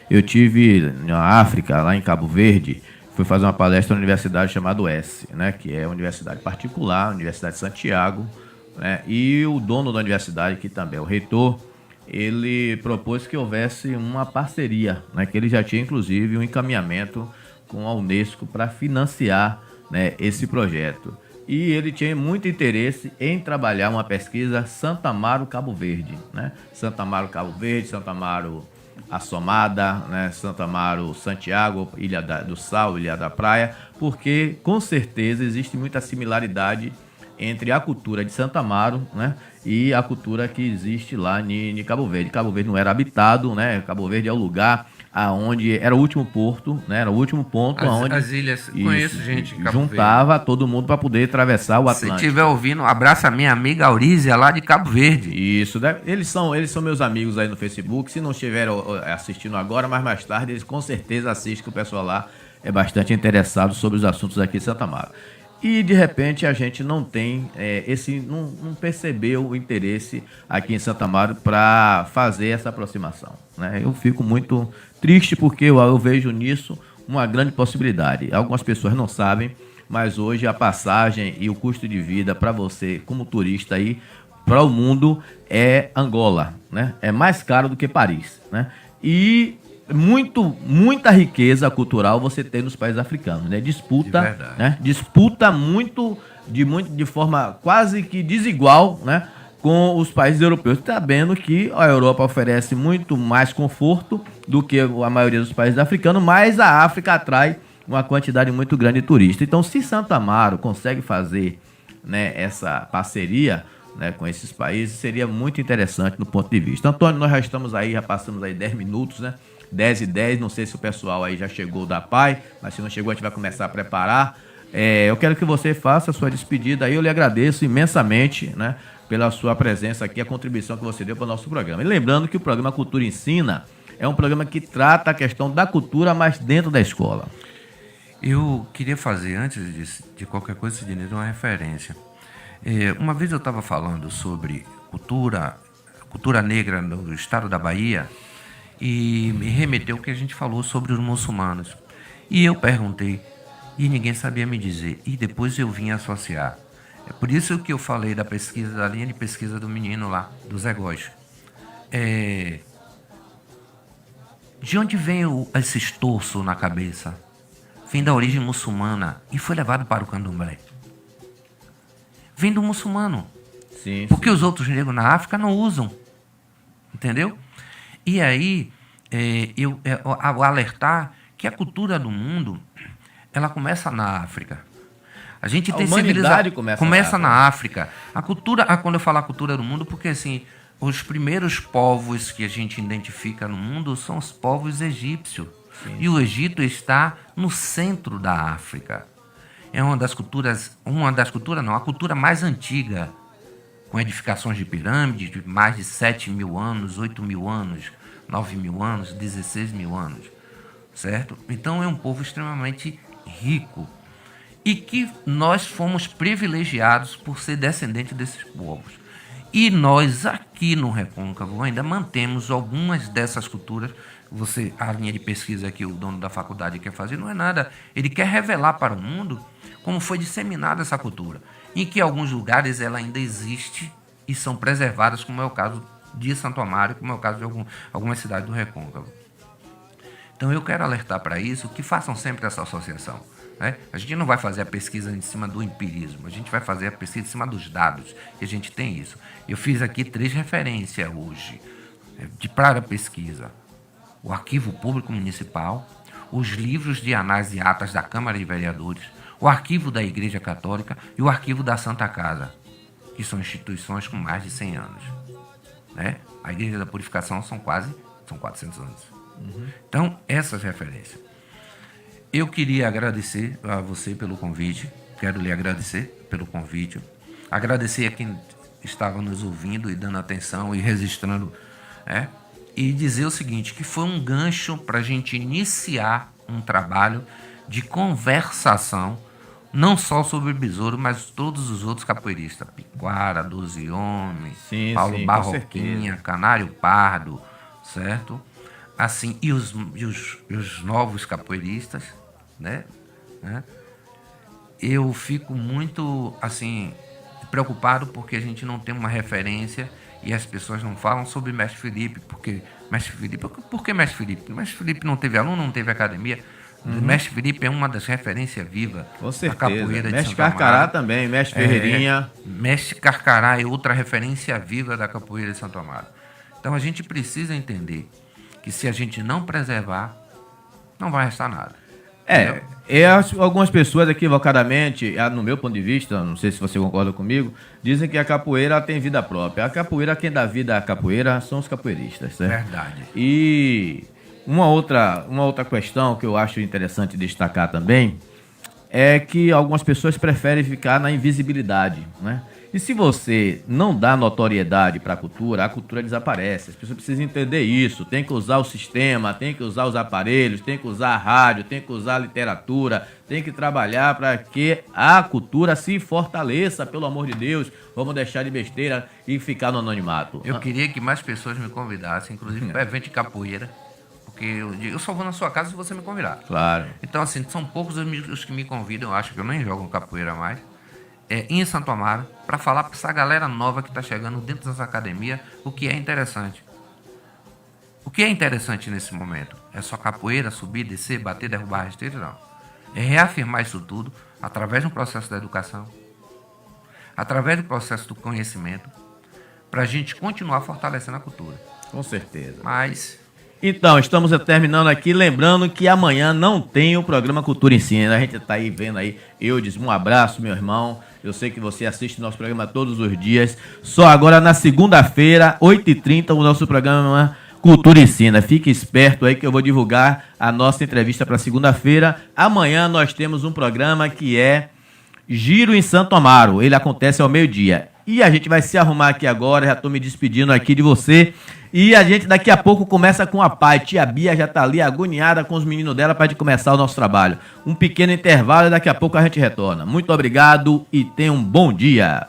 eu tive na África, lá em Cabo Verde, fui fazer uma palestra na universidade chamada UES, né, que é uma universidade particular, a Universidade de Santiago, né, e o dono da universidade, que também é o reitor, ele propôs que houvesse uma parceria, né, que ele já tinha inclusive um encaminhamento com a Unesco para financiar, né, esse projeto. E ele tinha muito interesse em trabalhar uma pesquisa Santa Amaro Cabo Verde, né? Santa Amaro Cabo Verde, Santa Amaro Assomada, né? Santa Amaro Santiago, Ilha do Sal, Ilha da Praia, porque com certeza existe muita similaridade entre a cultura de Santa Amaro, né, e a cultura que existe lá em Cabo Verde. Cabo Verde não era habitado, né? Cabo Verde é o lugar aonde era o último porto, né? Era o último ponto aonde as ilhas, conheço gente de Cabo juntava Verde. Todo mundo para poder atravessar o Atlântico. Se estiver ouvindo, abraça a minha amiga Aurízia lá de Cabo Verde. Isso, eles são meus amigos aí no Facebook. Se não estiverem assistindo agora, mas mais tarde eles com certeza assistem, que o pessoal lá é bastante interessado sobre os assuntos aqui de Santa Amaro. E de repente a gente não tem não percebeu o interesse aqui em Santa Amaro para fazer essa aproximação, né? Eu fico muito triste porque eu vejo nisso uma grande possibilidade. Algumas pessoas não sabem, mas hoje a passagem e o custo de vida para você como turista aí para o mundo é Angola, né? É mais caro do que Paris, né? E muita riqueza cultural você tem nos países africanos, né? Disputa muito de forma quase que desigual, né, com os países europeus. Está vendo que a Europa oferece muito mais conforto do que a maioria dos países africanos, mas a África atrai uma quantidade muito grande de turistas. Então, se Santa Amaro consegue fazer, né, essa parceria, né, com esses países, seria muito interessante do ponto de vista. Antônio, nós já estamos aí, já passamos aí 10 minutos, né? 10:10, não sei se o pessoal aí já chegou da PAI, mas se não chegou a gente vai começar a preparar. Eu quero que você faça a sua despedida aí, eu lhe agradeço imensamente, né, pela sua presença aqui, a contribuição que você deu para o nosso programa. E lembrando que o programa Cultura Ensina é um programa que trata a questão da cultura, mas dentro da escola. Eu queria fazer, antes de qualquer coisa, Sidney, uma referência. Uma vez eu estava falando sobre cultura negra no estado da Bahia, e me remeteu ao que a gente falou sobre os muçulmanos. E eu perguntei, e ninguém sabia me dizer. E depois eu vim associar. É por isso que eu falei da pesquisa, da linha de pesquisa do menino lá, do Zé Góes. De onde vem esse estorço na cabeça? Vem da origem muçulmana e foi levado para o candomblé. Vem do muçulmano. Sim, porque os outros negros na África não usam. Entendeu? E aí, eu alertar que a cultura do mundo, ela começa na África. A gente tem humanidade começa na África. A cultura, quando eu falo a cultura do mundo, porque assim, os primeiros povos que a gente identifica no mundo são os povos egípcios. Sim. E o Egito está no centro da África. É a cultura mais antiga, com edificações de pirâmides de mais de 7 mil anos, 8 mil anos, 9 mil anos, 16 mil anos, certo? Então é um povo extremamente rico e que nós fomos privilegiados por ser descendentes desses povos. E nós aqui no Recôncavo ainda mantemos algumas dessas culturas. A linha de pesquisa que o dono da faculdade quer fazer não é nada. Ele quer revelar para o mundo como foi disseminada essa cultura, em que alguns lugares ela ainda existe e são preservadas, como é o caso de Santo Amaro, como é o caso de algumas cidades do Recôncavo. Então eu quero alertar para isso, que façam sempre essa associação. Né? A gente não vai fazer a pesquisa em cima do empirismo, a gente vai fazer a pesquisa em cima dos dados, e a gente tem isso. Eu fiz aqui 3 referências hoje para a pesquisa: o Arquivo Público Municipal, os livros de anais e atas da Câmara de Vereadores, o Arquivo da Igreja Católica e o Arquivo da Santa Casa, que são instituições com mais de 100 anos. Né? A Igreja da Purificação são 400 anos. Uhum. Então, essas referências. Eu queria agradecer a você pelo convite, quero lhe agradecer pelo convite, agradecer a quem estava nos ouvindo e dando atenção e registrando, e dizer o seguinte, que foi um gancho para a gente iniciar um trabalho de conversação, não só sobre o Besouro, mas todos os outros capoeiristas, Piquara, 12 Homens, Paulo Barroquinha, Canário Pardo, certo? Assim, e os novos capoeiristas, né? Eu fico muito, assim, preocupado porque a gente não tem uma referência e as pessoas não falam sobre Mestre Felipe, por que Mestre Felipe? Mestre Felipe não teve aluno, não teve academia. Mestre Felipe é uma das referências vivas da capoeira de Mestre Santo Amaro. Carcará também, Mestre Ferreirinha. Mestre Carcará é outra referência viva da capoeira de Santo Amaro. Então a gente precisa entender que se a gente não preservar, não vai restar nada. Algumas pessoas equivocadamente, no meu ponto de vista, não sei se você concorda comigo, dizem que a capoeira tem vida própria. A capoeira, quem dá vida à capoeira são os capoeiristas, certo? Verdade. E uma outra questão que eu acho interessante destacar também é que algumas pessoas preferem ficar na invisibilidade, né? E se você não dá notoriedade para a cultura desaparece. As pessoas precisam entender isso. Tem que usar o sistema, tem que usar os aparelhos, tem que usar a rádio, tem que usar a literatura, tem que trabalhar para que a cultura se fortaleça, pelo amor de Deus. Vamos deixar de besteira e ficar no anonimato. Eu queria que mais pessoas me convidassem, inclusive para evento de capoeira, porque eu só vou na sua casa se você me convidar. Claro. Então, assim, são poucos os que me convidam, eu acho que eu nem jogo capoeira mais. Em Santo Amaro, para falar para essa galera nova que está chegando dentro dessa academia o que é interessante. O que é interessante nesse momento? É só capoeira, subir, descer, bater, derrubar rasteiro? Não. É reafirmar isso tudo através do processo da educação, através do processo do conhecimento, para a gente continuar fortalecendo a cultura. Com certeza. Então, estamos terminando aqui, lembrando que amanhã não tem o programa Cultura Ensina. A gente está aí vendo aí, Eudes, um abraço, meu irmão. Eu sei que você assiste nosso programa todos os dias. Só agora na segunda-feira, 8h30, o nosso programa Cultura Ensina. Fique esperto aí que eu vou divulgar a nossa entrevista para segunda-feira. Amanhã nós temos um programa que é Giro em Santo Amaro. Ele acontece ao meio-dia. E a gente vai se arrumar aqui agora, já estou me despedindo aqui de você. E a gente daqui a pouco começa com a pai. Tia Bia já está ali agoniada com os meninos dela para a gente começar o nosso trabalho. Um pequeno intervalo e daqui a pouco a gente retorna. Muito obrigado e tenha um bom dia.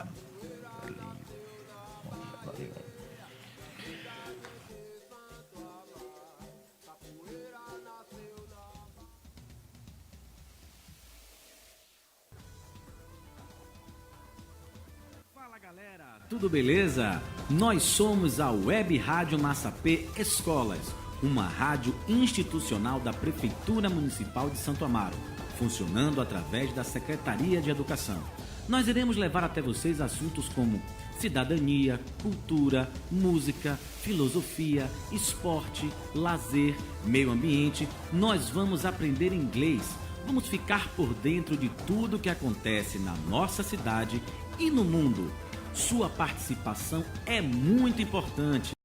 Tudo beleza? Nós somos a Web Rádio Massapê Escolas, uma rádio institucional da Prefeitura Municipal de Santo Amaro, funcionando através da Secretaria de Educação. Nós iremos levar até vocês assuntos como cidadania, cultura, música, filosofia, esporte, lazer, meio ambiente. Nós vamos aprender inglês, vamos ficar por dentro de tudo que acontece na nossa cidade e no mundo. Sua participação é muito importante.